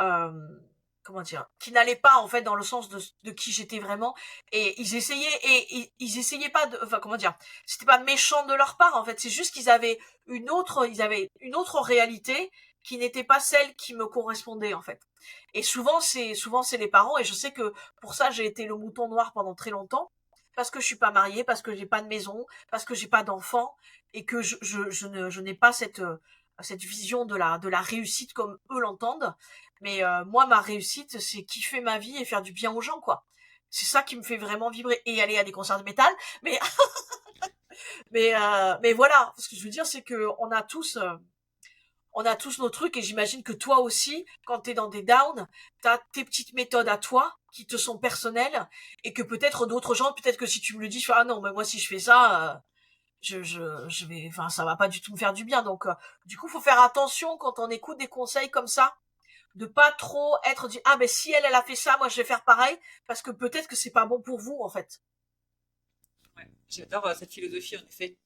comment dire, qui n'allait pas, en fait, dans le sens de qui j'étais vraiment. Et ils essayaient pas de, enfin, comment dire, c'était pas méchant de leur part, en fait. C'est juste qu'ils avaient ils avaient une autre réalité qui n'était pas celle qui me correspondait, en fait. Et souvent c'est les parents, et je sais que pour ça j'ai été le mouton noir pendant très longtemps, parce que je suis pas mariée, parce que j'ai pas de maison, parce que j'ai pas d'enfants, et que je n'ai pas cette vision de la réussite comme eux l'entendent. Mais moi, ma réussite, c'est kiffer ma vie et faire du bien aux gens, quoi. C'est ça qui me fait vraiment vibrer. Et aller à des concerts de métal. Mais, mais voilà. Ce que je veux dire, c'est que on a tous nos trucs et j'imagine que toi aussi, quand t'es dans des downs, t'as tes petites méthodes à toi qui te sont personnelles et que peut-être d'autres gens, peut-être que si tu me le dis, je fais ah non, mais moi si je fais ça, je vais, enfin ça va pas du tout me faire du bien. Donc du coup, faut faire attention quand on écoute des conseils comme ça, de pas trop être dit ah ben si elle a fait ça, moi je vais faire pareil parce que peut-être que c'est pas bon pour vous en fait. Ouais, j'adore cette philosophie, en effet.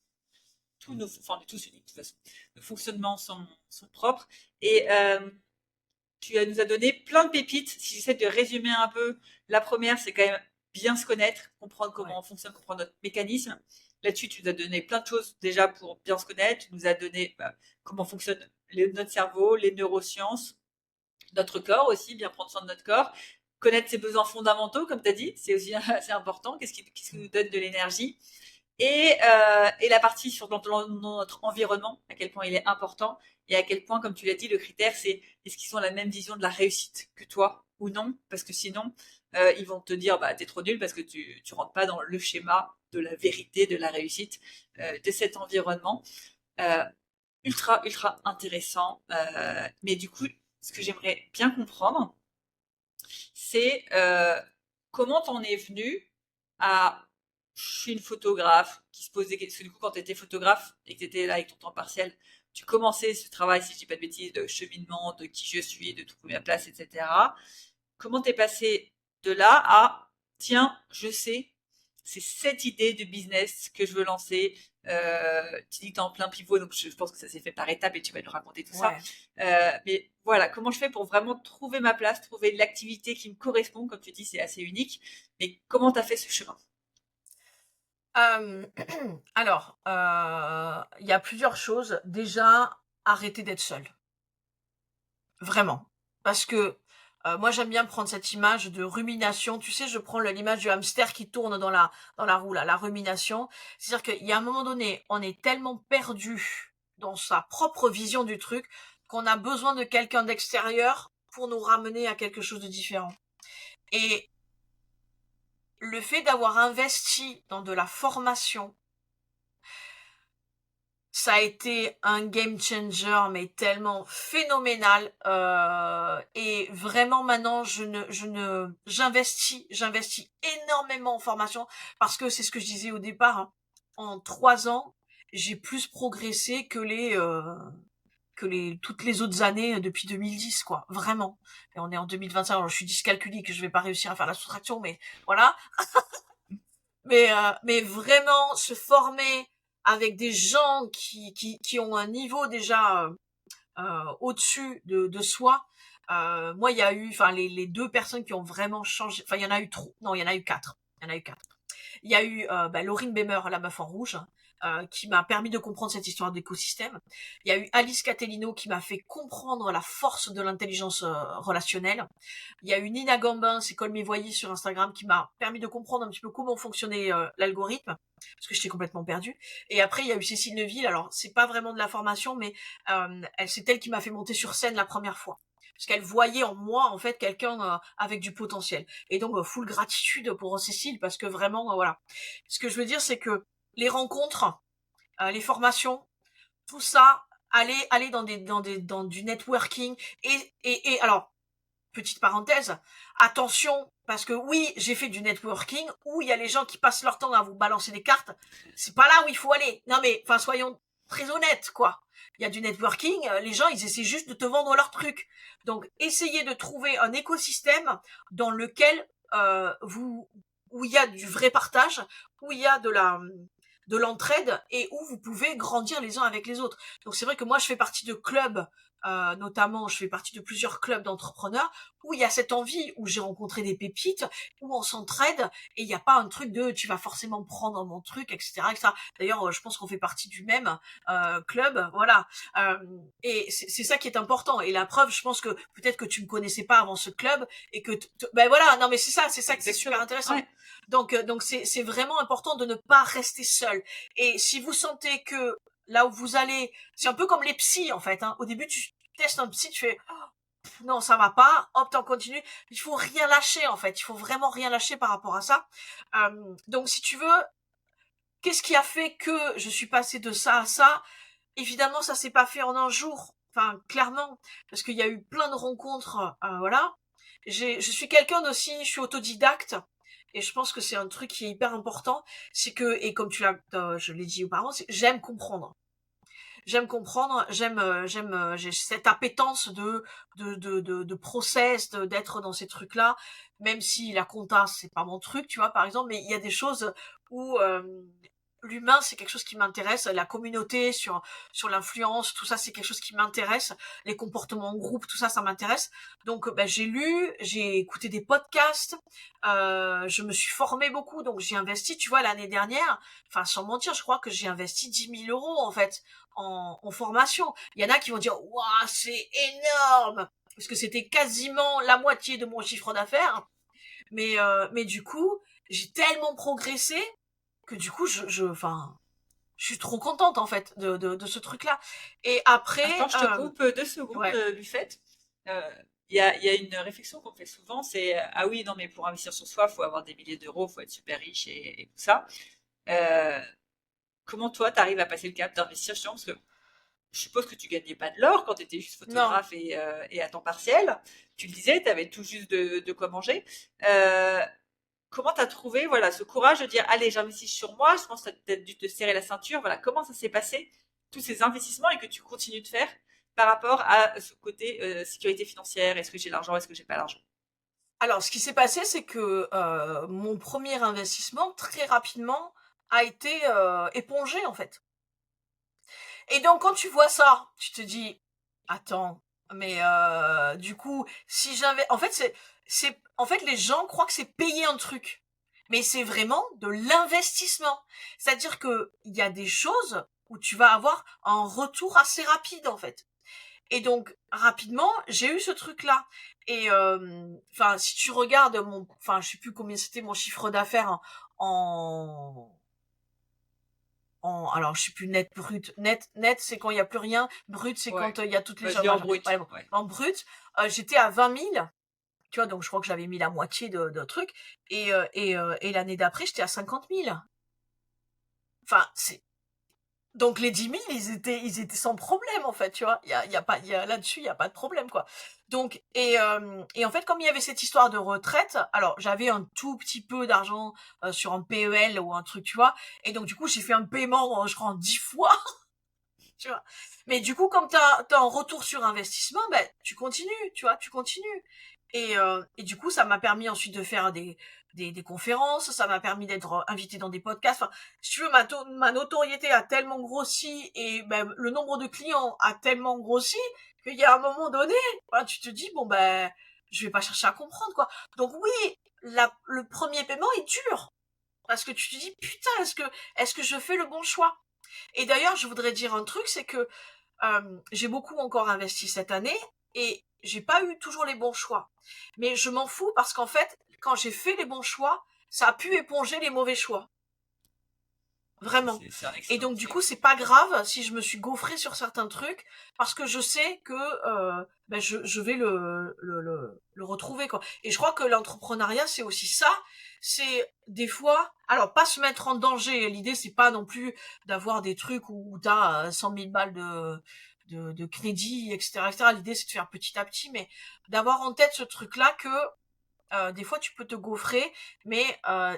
Tous nos, enfin, on est tous uniques de toute façon. Nos fonctionnements sont propres. Et nous as donné plein de pépites. Si j'essaie de résumer un peu, la première, c'est quand même bien se connaître, comprendre comment Ouais. on fonctionne, comprendre notre mécanisme. Là-dessus, tu nous as donné plein de choses déjà pour bien se connaître. Tu nous as donné comment fonctionne notre cerveau, les neurosciences, notre corps aussi, bien prendre soin de notre corps. Connaître ses besoins fondamentaux, comme tu as dit, c'est aussi assez important. Qu'est-ce qui nous donne de l'énergie? Et la partie sur notre environnement, à quel point il est important et à quel point, comme tu l'as dit, le critère, c'est est-ce qu'ils ont la même vision de la réussite que toi ou non? Parce que sinon, ils vont te dire, bah, t'es trop nul parce que tu rentres pas dans le schéma de la vérité, de la réussite, de cet environnement. Euh, ultra intéressant. Mais du coup, ce que j'aimerais bien comprendre, c'est comment t'en es venu à je suis une photographe qui se pose des questions. Du coup, quand tu étais photographe et que tu étais là avec ton temps partiel, tu commençais ce travail, si je dis pas de bêtises, de cheminement, de qui je suis, de trouver ma place, etc. Comment t'es passé de là à tiens, je sais, c'est cette idée de business que je veux lancer. Tu dis que t'es en plein pivot, donc je pense que ça s'est fait par étapes et tu vas nous raconter tout ça. Ouais. Mais voilà, comment je fais pour vraiment trouver ma place, trouver l'activité qui me correspond, comme tu dis, c'est assez unique. Mais comment t'as fait ce chemin? Euh, alors, il y a plusieurs choses. Déjà, arrêter d'être seul. Vraiment. Parce que Moi, j'aime bien prendre cette image de rumination. Tu sais, je prends l'image du hamster qui tourne dans la roue, là, la rumination. C'est-à-dire qu'il y a un moment donné, on est tellement perdu dans sa propre vision du truc qu'on a besoin de quelqu'un d'extérieur pour nous ramener à quelque chose de différent. Et le fait d'avoir investi dans de la formation, ça a été un game changer, mais tellement phénoménal. Et vraiment maintenant, j'investis énormément en formation parce que c'est ce que je disais au départ. Hein. En 3 ans, j'ai plus progressé que toutes les autres années depuis 2010, quoi. Vraiment. Et on est en 2025. Alors je suis dyscalculique, je vais pas réussir à faire la soustraction, mais voilà. Mais vraiment se former avec des gens qui ont un niveau déjà au-dessus de soi. Moi, il y a eu, enfin, les deux personnes qui ont vraiment changé. Enfin, il y en a eu trop. Non, il y en a eu quatre. Il y en a eu quatre. Il y a eu Laurine Bemer, la meuf en rouge, qui m'a permis de comprendre cette histoire d'écosystème. Il y a eu Alice Catellino qui m'a fait comprendre la force de l'intelligence relationnelle. Il y a eu Nina Gambin, c'est Col Mévoyer sur Instagram, qui m'a permis de comprendre un petit peu comment fonctionnait l'algorithme, parce que j'étais complètement perdue. Et après, il y a eu Cécile Neville. Alors, c'est pas vraiment de la formation, mais c'est elle qui m'a fait monter sur scène la première fois. Parce qu'elle voyait en moi, en fait, quelqu'un avec du potentiel. Et donc, full gratitude pour Cécile, parce que vraiment, voilà. Ce que je veux dire, c'est que les rencontres, les formations, tout ça, aller dans du networking. Et alors, petite parenthèse, attention, parce que oui, j'ai fait du networking où il y a les gens qui passent leur temps à vous balancer des cartes. C'est pas là où il faut aller. Non mais, enfin, soyons très honnêtes, quoi. Il y a du networking, les gens, ils essaient juste de te vendre leur truc. Donc, essayez de trouver un écosystème dans lequel où il y a du vrai partage, où il y a de l'entraide et où vous pouvez grandir les uns avec les autres. Donc c'est vrai que moi je fais partie de clubs, notamment je fais partie de plusieurs clubs d'entrepreneurs où il y a cette envie, où j'ai rencontré des pépites, où on s'entraide et il n'y a pas un truc de tu vas forcément prendre mon truc, etc. etc. D'ailleurs, je pense qu'on fait partie du même club, voilà. Euh, et c'est ça qui est important. Et la preuve, je pense que peut-être que tu me connaissais pas avant ce club et que ben voilà, non mais c'est ça que c'est super intéressant. Ouais. Donc c'est vraiment important de ne pas rester seul. Et si vous sentez que là où vous allez, c'est un peu comme les psys en fait. Hein. Au début, tu testes un psy, tu fais non, ça va pas, hop, t'en continues. Il faut rien lâcher en fait. Il faut vraiment rien lâcher par rapport à ça. Donc si tu veux, qu'est-ce qui a fait que je suis passée de ça à ça? Évidemment, ça s'est pas fait en un jour. Enfin, clairement, parce qu'il y a eu plein de rencontres, voilà. Je suis quelqu'un aussi, je suis autodidacte. Et je pense que c'est un truc qui est hyper important, c'est que, et comme je l'ai dit auparavant, j'aime comprendre. J'aime comprendre, j'ai cette appétence de process, d'être dans ces trucs-là, même si la compta, c'est pas mon truc, tu vois, par exemple, mais il y a des choses où, l'humain, c'est quelque chose qui m'intéresse, la communauté sur l'influence, tout ça, c'est quelque chose qui m'intéresse, les comportements en groupe, tout ça, ça m'intéresse. Donc, ben, j'ai lu, j'ai écouté des podcasts, je me suis formée beaucoup, donc j'ai investi, tu vois, l'année dernière, enfin, sans mentir, je crois que j'ai investi 10 000 €, en fait, en formation. Il y en a qui vont dire, waouh, c'est énorme! Parce que c'était quasiment la moitié de mon chiffre d'affaires. Mais du coup, j'ai tellement progressé que du coup, enfin, je suis trop contente en fait de ce truc-là. Et après, Attends, je te coupe 2 secondes, ouais, du fait. Il y a une réflexion qu'on fait souvent, c'est ah oui, non, mais pour investir sur soi, faut avoir des milliers d'euros, faut être super riche et tout ça. Euh, Comment toi, tu arrives à passer le cap d'investir justement? Parce que je suppose que tu gagnais pas de l'or quand tu étais juste non. photographe et à temps partiel. Tu le disais, tu avais tout juste de quoi manger. Euh, Comment tu as trouvé voilà, ce courage de dire allez, j'investis sur moi? Je pense que tu as peut-être dû te serrer la ceinture. Voilà, comment ça s'est passé, tous ces investissements et que tu continues de faire par rapport à ce côté sécurité financière? Est-ce que j'ai l'argent? Est-ce que j'ai pas l'argent? Alors, ce qui s'est passé, c'est que mon premier investissement, très rapidement, a été épongé en fait. Et donc, quand tu vois ça, tu te dis, attends, mais du coup, si j'avais, en fait, en fait, les gens croient que c'est payer un truc, mais c'est vraiment de l'investissement. C'est-à-dire que il y a des choses où tu vas avoir un retour assez rapide, en fait. Et donc, rapidement, j'ai eu ce truc-là. Et enfin, si tu regardes enfin, je sais plus combien c'était mon chiffre d'affaires en, alors je sais plus net, brut, net c'est quand il y a plus rien, brut c'est Ouais. quand il y a toutes les Bah, je choses. l'ai en Ouais, brut. bon. Ouais. En brut, j'étais à 20 000. Tu vois, donc je crois que j'avais mis la moitié de trucs. Et l'année d'après, j'étais à 50 000. Enfin, donc les 10 000, ils étaient sans problème en fait, tu vois. Il y a pas, là-dessus, il y a pas de problème quoi. Donc et en fait, comme il y avait cette histoire de retraite, alors j'avais un tout petit peu d'argent sur un PEL ou un truc, tu vois. Et donc du coup, j'ai fait un paiement, je crois en 10 fois, tu vois. Mais du coup, comme t'as un retour sur investissement, ben tu continues, tu vois, tu continues. Et du coup, ça m'a permis ensuite de faire des conférences, ça m'a permis d'être invité dans des podcasts. Enfin, si tu veux, ma notoriété a tellement grossi et ben, le nombre de clients a tellement grossi qu'il y a un moment donné, voilà, tu te dis bon ben, je vais pas chercher à comprendre quoi. Donc oui, le premier paiement est dur parce que tu te dis putain, est-ce que je fais le bon choix? Et d'ailleurs, je voudrais dire un truc, c'est que j'ai beaucoup encore investi cette année et j'ai pas eu toujours les bons choix. Mais je m'en fous parce qu'en fait, quand j'ai fait les bons choix, ça a pu éponger les mauvais choix. Ça, Vraiment. c'est un Et excellent donc du conseil. coup, c'est pas grave si je me suis gaufrée sur certains trucs parce que je sais que ben, je vais le retrouver quoi. Et je crois que l'entrepreneuriat c'est aussi ça. C'est des fois, alors pas se mettre en danger. L'idée c'est pas non plus d'avoir des trucs où t'as 100 000 balles de crédit, etc., etc. L'idée c'est de faire petit à petit, mais d'avoir en tête ce truc-là que des fois, tu peux te gaufrer, mais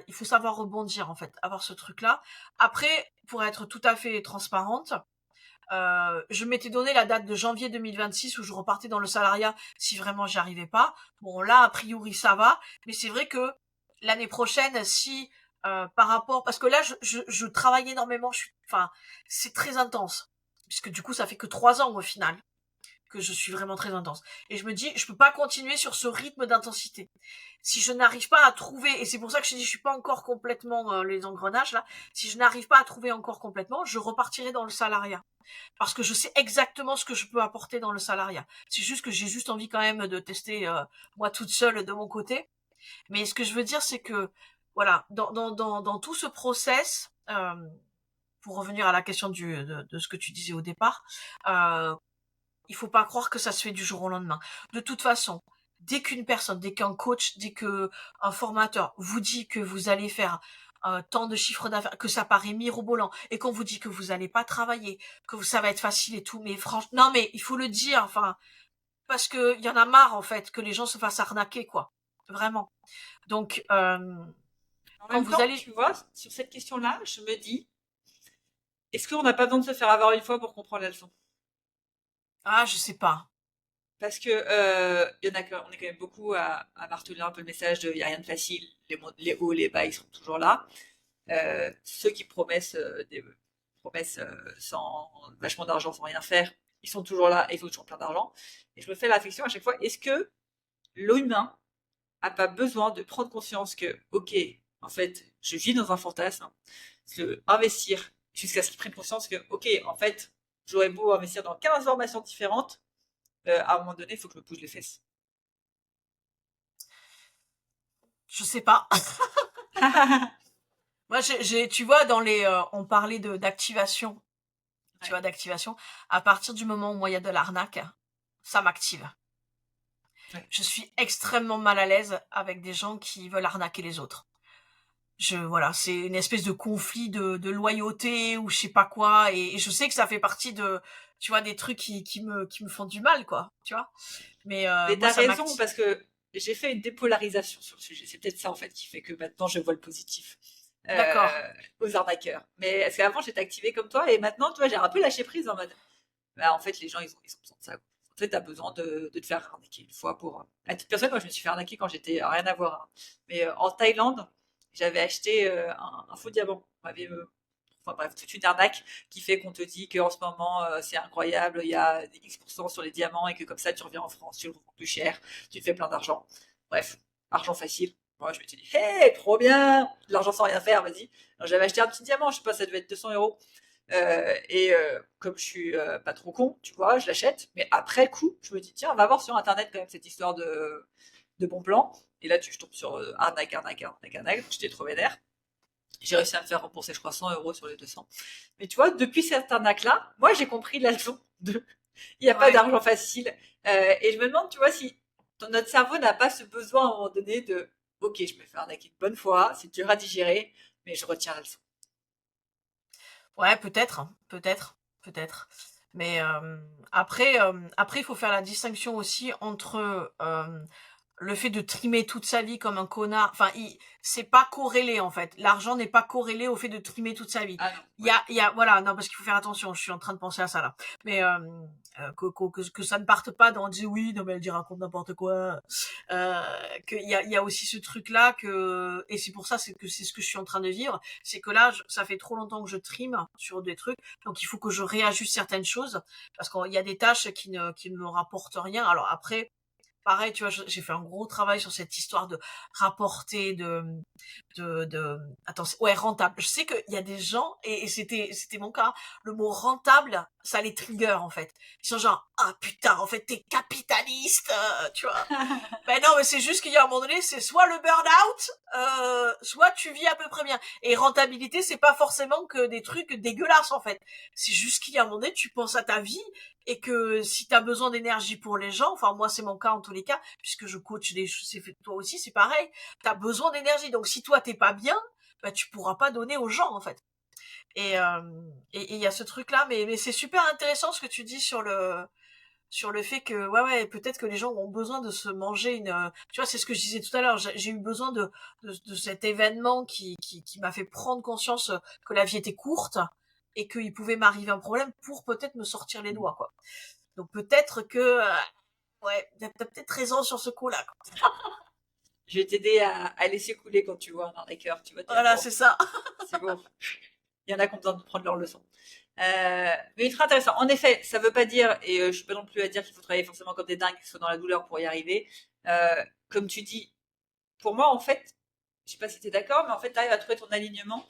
il faut savoir rebondir en fait, avoir ce truc-là. Après, pour être tout à fait transparente, je m'étais donné la date de janvier 2026 où je repartais dans le salariat si vraiment j'y arrivais pas. Bon, là, a priori, ça va, mais c'est vrai que l'année prochaine, si par rapport, parce que là, je travaille énormément, enfin, c'est très intense, puisque du coup, ça fait que 3 ans au final que je suis vraiment très intense. Et je me dis, je peux pas continuer sur ce rythme d'intensité. Si je n'arrive pas à trouver, et c'est pour ça que je dis, je suis pas encore complètement les engrenages là, si je n'arrive pas à trouver encore complètement, je repartirai dans le salariat. Parce que je sais exactement ce que je peux apporter dans le salariat. C'est juste que j'ai juste envie quand même de tester moi toute seule de mon côté. Mais ce que je veux dire, c'est que, voilà, dans tout ce process, pour revenir à la question de ce que tu disais au départ, il faut pas croire que ça se fait du jour au lendemain. De toute façon, dès qu'un coach, dès que un formateur vous dit que vous allez faire tant de chiffres d'affaires, que ça paraît mirobolant, et qu'on vous dit que vous allez pas travailler, ça va être facile et tout, mais franchement, non mais il faut le dire, enfin, parce que y en a marre en fait que les gens se fassent arnaquer, quoi. Vraiment. Donc, En quand même vous temps, allez, tu vois, sur cette question-là, je me dis, est-ce qu'on n'a pas besoin de se faire avoir une fois pour comprendre la leçon? ah, je sais pas. Parce que on est quand même beaucoup à marteler un peu le message de il n'y a rien de facile, les hauts, les bas, ils sont toujours là. Ceux qui promettent des promesses sans vachement d'argent, sans rien faire, ils sont toujours là et il faut toujours plein d'argent. Et je me fais la réflexion à chaque fois, est-ce que l'humain a pas besoin de prendre conscience que, ok, en fait, je vis dans un fantasme, investir jusqu'à ce qu'il prenne conscience que, ok, en fait, j'aurais beau investir dans 15 formations différentes, à un moment donné, il faut que je me bouge les fesses. Je sais pas. Moi, tu vois, on parlait d'activation. Tu Ouais, vois, d'activation. À partir du moment où moi il y a de l'arnaque, ça m'active. ouais. Je suis extrêmement mal à l'aise avec des gens qui veulent arnaquer les autres. Voilà, c'est une espèce de conflit de loyauté ou je sais pas quoi, et je sais que ça fait partie tu vois, des trucs qui me font du mal, quoi, tu vois. Mais Mais moi, t'as ça raison, m'active. parce que j'ai fait une dépolarisation sur le sujet. C'est peut-être ça, en fait, qui fait que maintenant je vois le positif D'accord. aux arnaqueurs. Mais parce qu'avant, j'étais activée comme toi, et maintenant, tu vois, j'ai un peu lâché prise en mode, bah, en fait, les gens, ils ont besoin de ça. En fait, t'as besoin de te faire arnaquer une fois pour. À titre personnel, moi, je me suis fait arnaquer quand j'étais rien à voir, hein. Mais en Thaïlande, j'avais acheté un faux diamant. On m'avait, enfin bref, toute une arnaque qui fait qu'on te dit qu'en ce moment, c'est incroyable, il y a des X% sur les diamants et que comme ça, tu reviens en France, tu le revends plus cher, tu te fais plein d'argent. Bref, argent facile. Moi, je me suis dit, hey, trop bien, de l'argent sans rien faire, vas-y. Alors, j'avais acheté un petit diamant, je sais pas, ça devait être 200 euros. Comme je suis pas trop con, tu vois, je l'achète. Mais après coup, je me dis, tiens, on va voir sur Internet quand même cette histoire de bon plan. Et là, je tombe sur arnaque, arnaque, arnaque, arnaque. Donc, j'étais trop vénère. J'ai réussi à me faire rembourser, je crois, 100 € sur les 200. Mais tu vois, depuis cette arnaque-là, moi, j'ai compris la leçon de il n'y a pas Ouais. d'argent facile. Et je me demande, tu vois, si notre cerveau n'a pas ce besoin à un moment donné de ok, je me fais arnaquer une bonne fois, c'est dur à digérer, mais je retiens la leçon. Ouais, peut-être, hein, peut-être, peut-être. Mais après, il faut faire la distinction aussi entre le fait de trimer toute sa vie comme un connard. Enfin, c'est pas corrélé en fait. L'argent n'est pas corrélé au fait de trimer toute sa vie. Ah non, ouais. Voilà, non, parce qu'il faut faire attention. Je suis en train de penser à ça là. Mais que ça ne parte pas dans dire oui, non mais elle dit raconte n'importe quoi. Euh, il y a aussi ce truc là et c'est pour ça que c'est ce que je suis en train de vivre, c'est que là ça fait trop longtemps que je trime sur des trucs, donc il faut que je réajuste certaines choses parce qu'il y a des tâches qui ne me rapportent rien. Alors après, pareil, tu vois, j'ai fait un gros travail sur cette histoire de rapporter, attends, ouais, rentable. Je sais qu'il y a des gens, et c'était mon cas, le mot rentable, ça les trigger, en fait. Ils sont genre, ah putain, en fait, t'es capitaliste, tu vois. Ben non, mais c'est juste qu'il y a un moment donné, c'est soit le burn-out, soit tu vis à peu près bien. Et rentabilité, c'est pas forcément que des trucs dégueulasses, en fait. C'est juste qu'il y a un moment donné, tu penses à ta vie, et que si t'as besoin d'énergie pour les gens, enfin moi c'est mon cas en tous les cas, puisque je coach c'est fait toi aussi, c'est pareil, t'as besoin d'énergie. Donc si toi t'es pas bien, bah tu pourras pas donner aux gens en fait. Et il y a ce truc là, mais c'est super intéressant ce que tu dis sur le fait que ouais peut-être que les gens ont besoin de se manger une tu vois, c'est ce que je disais tout à l'heure, j'ai eu besoin de cet événement qui m'a fait prendre conscience que la vie était courte et qu'il pouvait m'arriver un problème pour peut-être me sortir les doigts quoi. Donc peut-être que ouais, t'as peut-être raison sur ce coup-là quoi. Je vais t'aider à laisser couler quand tu vois un arnaqueur. Tu vas te dire, Voilà, bon, c'est ça. c'est bon. Il y en a qui ont besoin de prendre leur leçon. Mais ultra intéressant. En effet, ça veut pas dire, et je suis pas non plus à dire qu'il faut travailler forcément comme des dingues, soit dans la douleur pour y arriver. Comme tu dis, pour moi, en fait, je sais pas si tu es d'accord, mais en fait, tu arrives à trouver ton alignement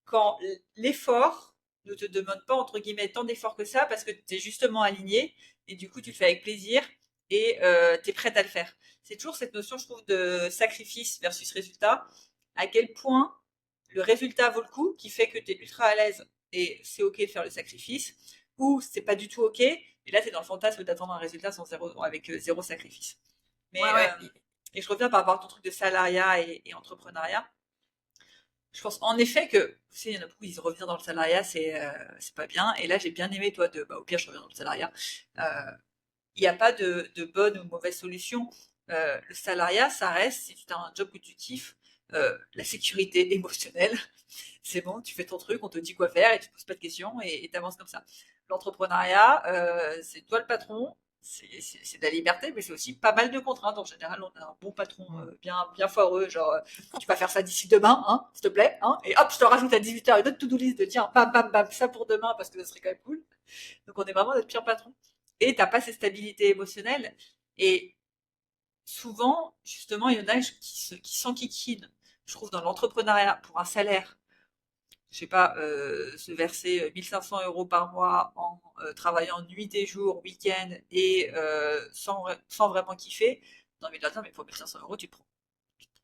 quand l'effort ne te demande pas, entre guillemets, tant d'efforts que ça, parce que tu es justement aligné, et du coup, tu le fais avec plaisir, et tu es prête à le faire. C'est toujours cette notion, je trouve, de sacrifice versus résultat. À quel point le résultat vaut le coup, qui fait que tu es ultra à l'aise, et c'est OK de faire le sacrifice, ou c'est pas du tout OK, et là, tu es dans le fantasme d'attendre un résultat avec zéro sacrifice. Ouais, Mais, ouais. et je reviens par rapport à ton truc de salariat et entrepreneuriat. Je pense en effet que, tu sais, il y en a beaucoup, ils reviennent dans le salariat, c'est pas bien. Et là, j'ai bien aimé, toi, bah, au pire, je reviens dans le salariat. Euh, il n'y a pas de bonne ou mauvaise solution. Le salariat, ça reste, si tu as un job que tu kiffes, la sécurité émotionnelle, c'est bon, tu fais ton truc, on te dit quoi faire et tu te poses pas de questions et tu avances comme ça. L'entrepreneuriat, c'est toi le patron, c'est de la liberté, mais c'est aussi pas mal de contraintes. En général, on a un bon patron bien foireux, genre tu vas faire ça d'ici demain, hein, s'il te plaît, hein, et hop, je te rajoute à 18h une autre to-do list de tiens, bam, bam, bam, ça pour demain parce que ça serait quand même cool. Donc on est vraiment notre pire patron. Et t'as pas cette stabilité émotionnelle. Et souvent, justement, il y en a qui s'enquiquinent, je trouve, dans l'entrepreneuriat pour un salaire, je sais pas, se verser 1 500 € par mois en travaillant nuit et jour, week-end et sans vraiment kiffer. Non mais attends, mais pour 1 500 € tu te prends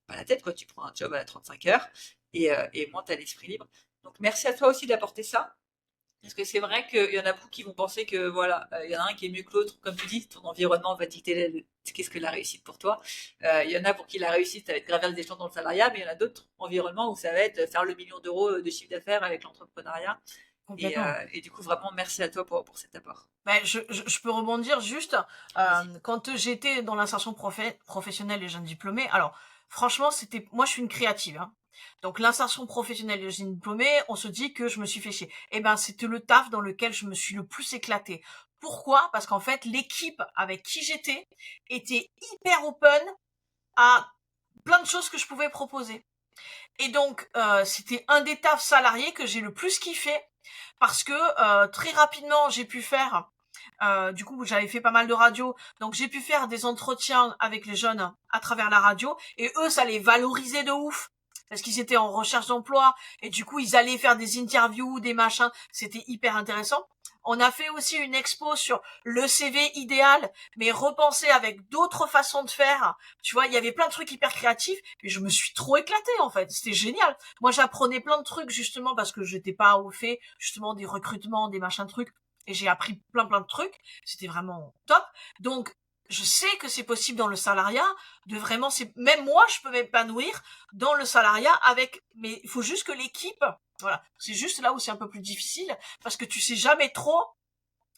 pas la tête, quoi. Tu prends un job à 35 heures et moins t'as l'esprit libre. Donc merci à toi aussi d'apporter ça. Parce que c'est vrai qu'il y en a beaucoup qui vont penser que voilà, il y en a un qui est mieux que l'autre, comme tu dis, ton environnement va dicter qu'est-ce que la réussite pour toi. Il y en a pour qui la réussite, ça va être gravir des échelons dans le salariat, mais il y en a d'autres environnements où ça va être faire le million d'euros de chiffre d'affaires avec l'entrepreneuriat. Complètement. Et du coup, vraiment, merci à toi pour cet apport. Ben, je peux rebondir juste Vas-y. quand j'étais dans l'insertion professionnelle des jeunes diplômés. Alors franchement, moi je suis une créative. Hein. Donc l'insertion professionnelle des jeunes diplômés, on se dit que je me suis fait chier. Eh ben c'était le taf dans lequel je me suis le plus éclatée. Pourquoi? Parce qu'en fait l'équipe avec qui j'étais était hyper open à plein de choses que je pouvais proposer. Et donc c'était un des tafs salariés que j'ai le plus kiffé parce que très rapidement j'ai pu faire du coup, j'avais fait pas mal de radio, donc j'ai pu faire des entretiens avec les jeunes à travers la radio, et eux, ça les valorisait de ouf. parce qu'ils étaient en recherche d'emploi et du coup ils allaient faire des interviews, des machins, c'était hyper intéressant. On a fait aussi une expo sur le CV idéal, mais repensé avec d'autres façons de faire. Tu vois, il y avait plein de trucs hyper créatifs, et je me suis trop éclatée en fait. C'était génial. Moi, j'apprenais plein de trucs justement parce que j'étais pas au fait justement des recrutements, des machins trucs, et j'ai appris plein de trucs. C'était vraiment top. Donc je sais que c'est possible dans le salariat de vraiment, même moi, je peux m'épanouir dans le salariat mais il faut juste que l'équipe, voilà, c'est juste là où c'est un peu plus difficile parce que tu sais jamais trop,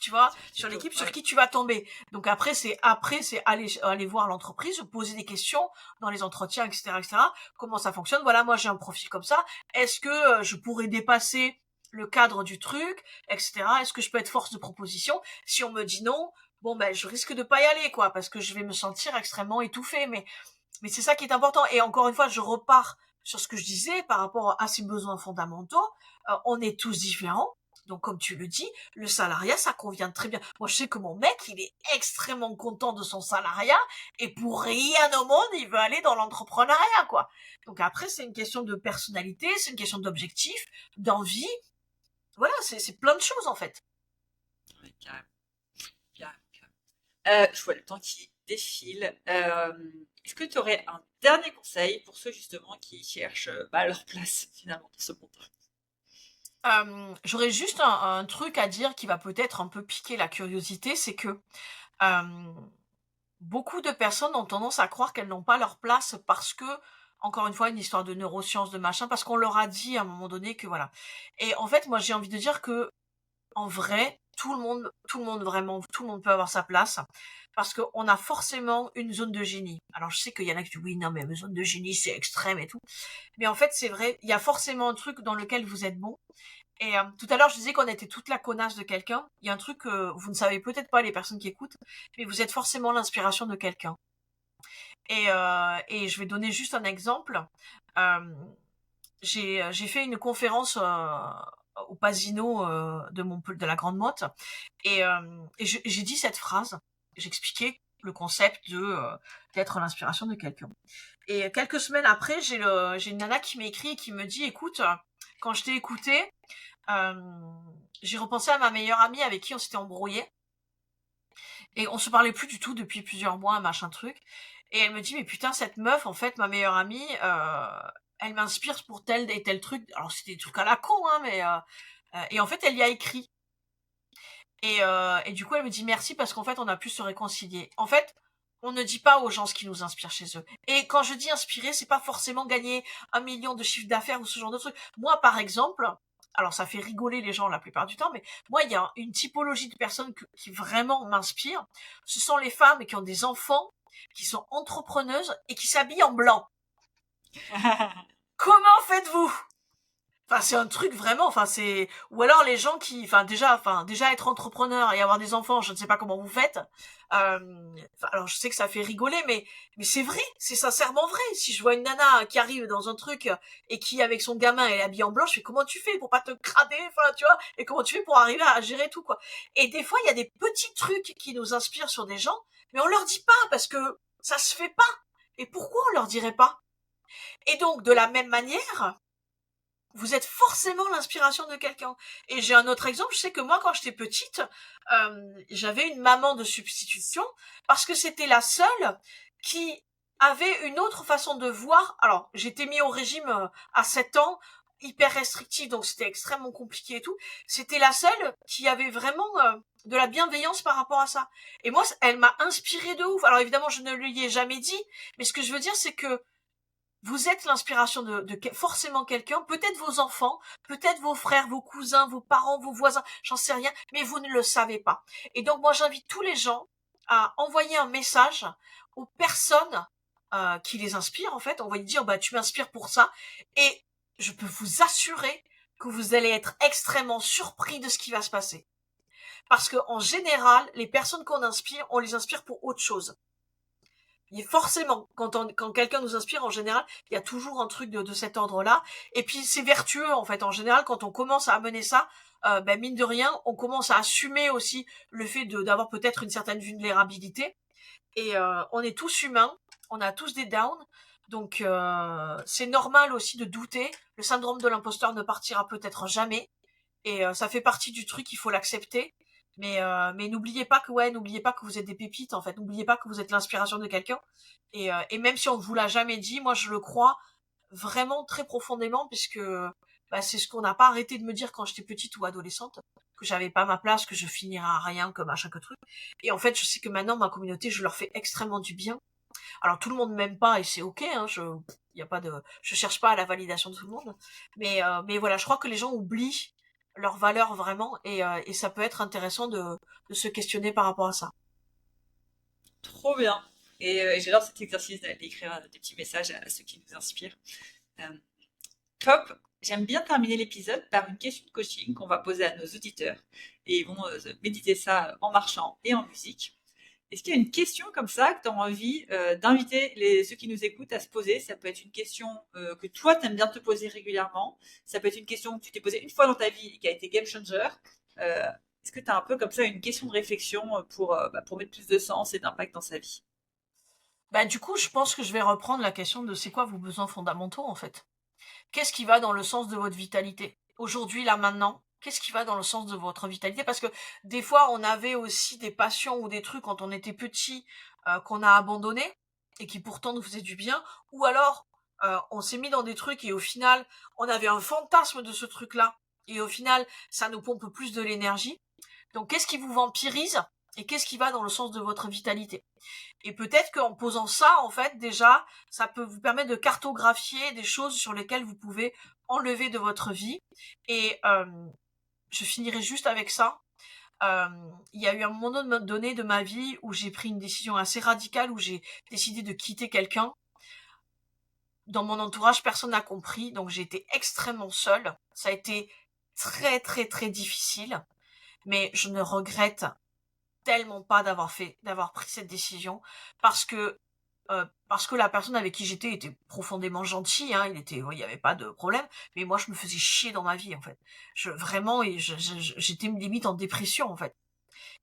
tu vois, sur l'équipe sur qui tu vas tomber. Donc après c'est aller voir l'entreprise, poser des questions dans les entretiens, etc. Comment ça fonctionne? Voilà, moi j'ai un profil comme ça. Est-ce que je pourrais dépasser le cadre du truc, etc. Est-ce que je peux être force de proposition? Si on me dit non, bon ben je risque de pas y aller, quoi, parce que je vais me sentir extrêmement étouffée. Mais c'est ça qui est important. Et encore une fois, je repars sur ce que je disais par rapport à ces besoins fondamentaux. On est tous différents. Donc, comme tu le dis, le salariat, ça convient très bien. Moi, je sais que mon mec, il est extrêmement content de son salariat et pour rien au monde, il veut aller dans l'entrepreneuriat, quoi. Donc après, c'est une question de personnalité, c'est une question d'objectif, d'envie. Voilà, c'est plein de choses, en fait. Ouais, carrément, carrément, carrément. Je vois le temps qui défile. Est-ce que tu aurais un dernier conseil pour ceux justement qui cherchent leur place finalement dans ce monde? J'aurais juste un truc à dire qui va peut-être un peu piquer la curiosité, c'est que euh, beaucoup de personnes ont tendance à croire qu'elles n'ont pas leur place parce que, encore une fois, une histoire de neurosciences, de machin, parce qu'on leur a dit à un moment donné que voilà. Et en fait, moi, j'ai envie de dire que, en vrai, tout le monde vraiment, tout le monde peut avoir sa place, parce qu'on a forcément une zone de génie. Alors, je sais qu'il y en a qui disent oui, non, mais une zone de génie, c'est extrême et tout. Mais en fait, c'est vrai, il y a forcément un truc dans lequel vous êtes bon. Et tout à l'heure, je disais qu'on était toute la connasse de quelqu'un. Il y a un truc que vous ne savez peut-être pas, les personnes qui écoutent, mais vous êtes forcément l'inspiration de quelqu'un. Et je vais donner juste un exemple. Euh, j'ai fait une conférence au Pasino de la Grande Motte et j'ai dit cette phrase. J'expliquais le concept d'être l'inspiration de quelqu'un. Et quelques semaines après, j'ai une nana qui m'écrit et qui me dit, écoute, quand je t'ai écouté, euh, j'ai repensé à ma meilleure amie avec qui on s'était embrouillé et on se parlait plus du tout depuis plusieurs mois, machin truc. Et elle me dit, mais putain, cette meuf, en fait, ma meilleure amie, elle m'inspire pour tel et tel truc. Alors c'était des trucs à la con, hein, et en fait, elle y a écrit. Et du coup, elle me dit merci parce qu'en fait, on a pu se réconcilier. En fait, on ne dit pas aux gens ce qui nous inspire chez eux. Et quand je dis inspirer, c'est pas forcément gagner 1 million de chiffre d'affaires ou ce genre de truc. Moi, par exemple, alors ça fait rigoler les gens la plupart du temps, mais moi, il y a une typologie de personnes qui vraiment m'inspire. Ce sont les femmes qui ont des enfants, qui sont entrepreneuses et qui s'habillent en blanc. Comment faites-vous? Enfin, c'est un truc vraiment, ou alors les gens déjà être entrepreneur et avoir des enfants, je ne sais pas comment vous faites. Alors je sais que ça fait rigoler, mais c'est vrai, c'est sincèrement vrai. Si je vois une nana qui arrive dans un truc et qui avec son gamin elle est habillée en blanc, je fais comment tu fais pour pas te crader, enfin tu vois, et comment tu fais pour arriver à gérer tout quoi. Et des fois il y a des petits trucs qui nous inspirent sur des gens, mais on leur dit pas parce que ça se fait pas. Et pourquoi on leur dirait pas? Et donc de la même manière vous êtes forcément l'inspiration de quelqu'un. Et j'ai un autre exemple, je sais que moi, quand j'étais petite, j'avais une maman de substitution parce que c'était la seule qui avait une autre façon de voir. Alors, j'étais mis au régime à 7 ans, hyper restrictif, donc c'était extrêmement compliqué et tout. C'était la seule qui avait vraiment de la bienveillance par rapport à ça. Et moi, elle m'a inspirée de ouf. Alors évidemment, je ne lui ai jamais dit, mais ce que je veux dire, c'est que vous êtes l'inspiration de forcément quelqu'un, peut-être vos enfants, peut-être vos frères, vos cousins, vos parents, vos voisins, j'en sais rien, mais vous ne le savez pas. Et donc moi j'invite tous les gens à envoyer un message aux personnes qui les inspirent en fait. On va lui dire bah tu m'inspires pour ça et je peux vous assurer que vous allez être extrêmement surpris de ce qui va se passer. Parce que en général, les personnes qu'on inspire, on les inspire pour autre chose. Et forcément, quand quelqu'un nous inspire, en général, il y a toujours un truc de cet ordre-là. Et puis c'est vertueux, en fait. En général, quand on commence à amener ça, mine de rien, on commence à assumer aussi le fait d'avoir peut-être une certaine vulnérabilité. Et on est tous humains, on a tous des downs. Donc c'est normal aussi de douter. Le syndrome de l'imposteur ne partira peut-être jamais. Et ça fait partie du truc, il faut l'accepter. Mais n'oubliez pas que vous êtes des pépites en fait. N'oubliez pas que vous êtes l'inspiration de quelqu'un. Et même si on ne vous l'a jamais dit, moi je le crois vraiment très profondément, puisque bah, c'est ce qu'on n'a pas arrêté de me dire quand j'étais petite ou adolescente, que j'avais pas ma place, que je finirais à rien, que machin que truc. Et en fait, je sais que maintenant ma communauté, je leur fais extrêmement du bien. Alors tout le monde m'aime pas et c'est ok, hein, y a pas de, je cherche pas à la validation de tout le monde, mais voilà, je crois que les gens oublient leurs valeurs vraiment et ça peut être intéressant de se questionner par rapport à ça. Trop bien. Et j'adore cet exercice d'écrire des petits messages à ceux qui nous inspirent. Euh, Top. J'aime bien terminer l'épisode par une question de coaching qu'on va poser à nos auditeurs. Et ils vont méditer ça en marchant et en musique. Est-ce qu'il y a une question comme ça que tu as envie d'inviter ceux qui nous écoutent à se poser? Ça peut être une question que toi, tu aimes bien te poser régulièrement. Ça peut être une question que tu t'es posée une fois dans ta vie et qui a été game changer. Est-ce que tu as un peu comme ça une question de réflexion pour mettre plus de sens et d'impact dans sa vie? Bah du coup, je pense que je vais reprendre la question de c'est quoi vos besoins fondamentaux en fait. Qu'est-ce qui va dans le sens de votre vitalité? Aujourd'hui, là, maintenant, qu'est-ce qui va dans le sens de votre vitalité? Parce que des fois, on avait aussi des passions ou des trucs quand on était petit qu'on a abandonnés et qui pourtant nous faisaient du bien. Ou alors, on s'est mis dans des trucs et au final, on avait un fantasme de ce truc-là. Et au final, ça nous pompe plus de l'énergie. Donc, qu'est-ce qui vous vampirise et qu'est-ce qui va dans le sens de votre vitalité? Et peut-être qu'en posant ça, en fait, déjà, ça peut vous permettre de cartographier des choses sur lesquelles vous pouvez enlever de votre vie. Et je finirai juste avec ça. Il y a eu un moment donné de ma vie où j'ai pris une décision assez radicale, où j'ai décidé de quitter quelqu'un. Dans mon entourage, personne n'a compris, donc j'ai été extrêmement seule. Ça a été très très très difficile, mais je ne regrette tellement pas d'avoir pris cette décision parce que la personne avec qui j'étais était profondément gentille, hein, il y avait pas de problème, mais moi je me faisais chier dans ma vie en fait. Vraiment, j'étais limite en dépression en fait.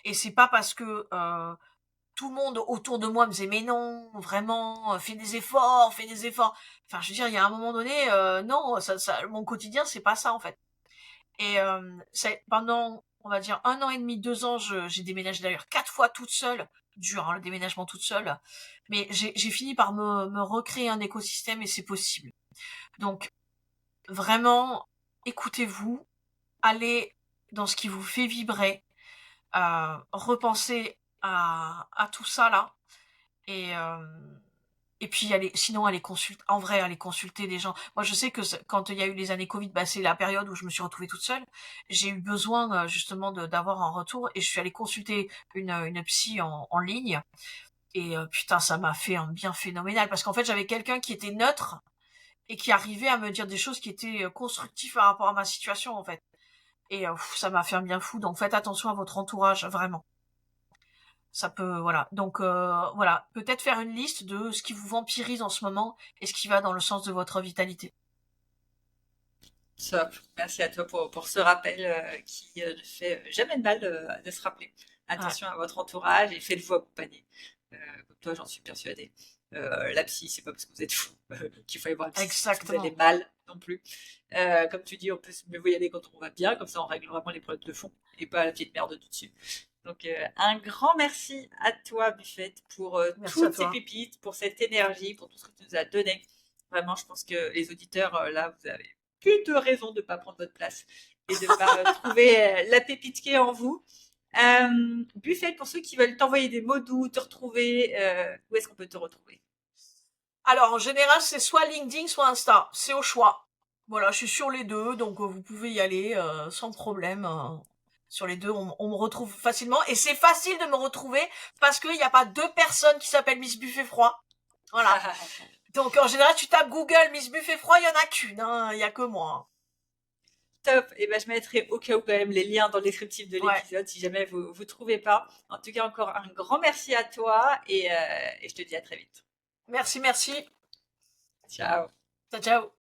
Et c'est pas parce que tout le monde autour de moi me disait mais non, vraiment, fais des efforts. Enfin, je veux dire, il y a un moment donné, non, mon quotidien c'est pas ça en fait. Et pendant, on va dire, 1 an et demi, 2 ans, j'ai déménagé d'ailleurs 4 fois toute seule. Dur, hein, le déménagement toute seule. Mais j'ai fini par me recréer un écosystème et c'est possible. Donc, vraiment, écoutez-vous, allez dans ce qui vous fait vibrer, repensez à tout ça là. Et, et puis sinon aller consulter des gens. Moi je sais que quand il y a eu les années Covid, bah, c'est la période où je me suis retrouvée toute seule. J'ai eu besoin justement d'avoir un retour et je suis allée consulter une psy en ligne. Et putain, ça m'a fait un bien phénoménal parce qu'en fait j'avais quelqu'un qui était neutre et qui arrivait à me dire des choses qui étaient constructives par rapport à ma situation en fait. Et ça m'a fait un bien fou. Donc faites attention à votre entourage, vraiment. Ça peut, voilà. Donc voilà, peut-être faire une liste de ce qui vous vampirise en ce moment et ce qui va dans le sens de votre vitalité. Top. Merci à toi pour ce rappel qui ne fait jamais de mal de se rappeler. Ouais, Attention à votre entourage et faites-vous accompagner. Comme toi, j'en suis persuadée. La psy, c'est pas parce que vous êtes fou qu'il faut aller voir un psy, c'est parce que vous allez exactement. mal non plus. Comme tu dis, on peut mieux y aller quand on va bien, comme ça on règle vraiment les problèmes de fond et pas la petite merde du dessus. Donc un grand merci à toi, Buffette, pour Merci à toutes ces toi. pépites, pour cette énergie, pour tout ce que tu nous as donné. Vraiment, je pense que les auditeurs, là, vous avez plus de raison de ne pas prendre votre place et de ne pas trouver la pépite qui est en vous. Buffet, pour ceux qui veulent t'envoyer des mots doux, te retrouver, où est-ce qu'on peut te retrouver? Alors en général, c'est soit LinkedIn, soit Insta. C'est au choix. Voilà, je suis sur les deux, donc vous pouvez y aller sans problème. Sur les deux, on me retrouve facilement. Et c'est facile de me retrouver parce qu'il n'y a pas deux personnes qui s'appellent Miss Buffet Froid. Voilà. Donc en général, tu tapes Google Miss Buffet Froid, il y en a qu'une, hein, il y a que moi. Top. Et ben, je mettrai au cas où quand même les liens dans le descriptif de Ouais. l'épisode si jamais vous trouvez pas. En tout cas, encore un grand merci à toi et je te dis à très vite. Merci, merci. Ciao. Ciao, ciao.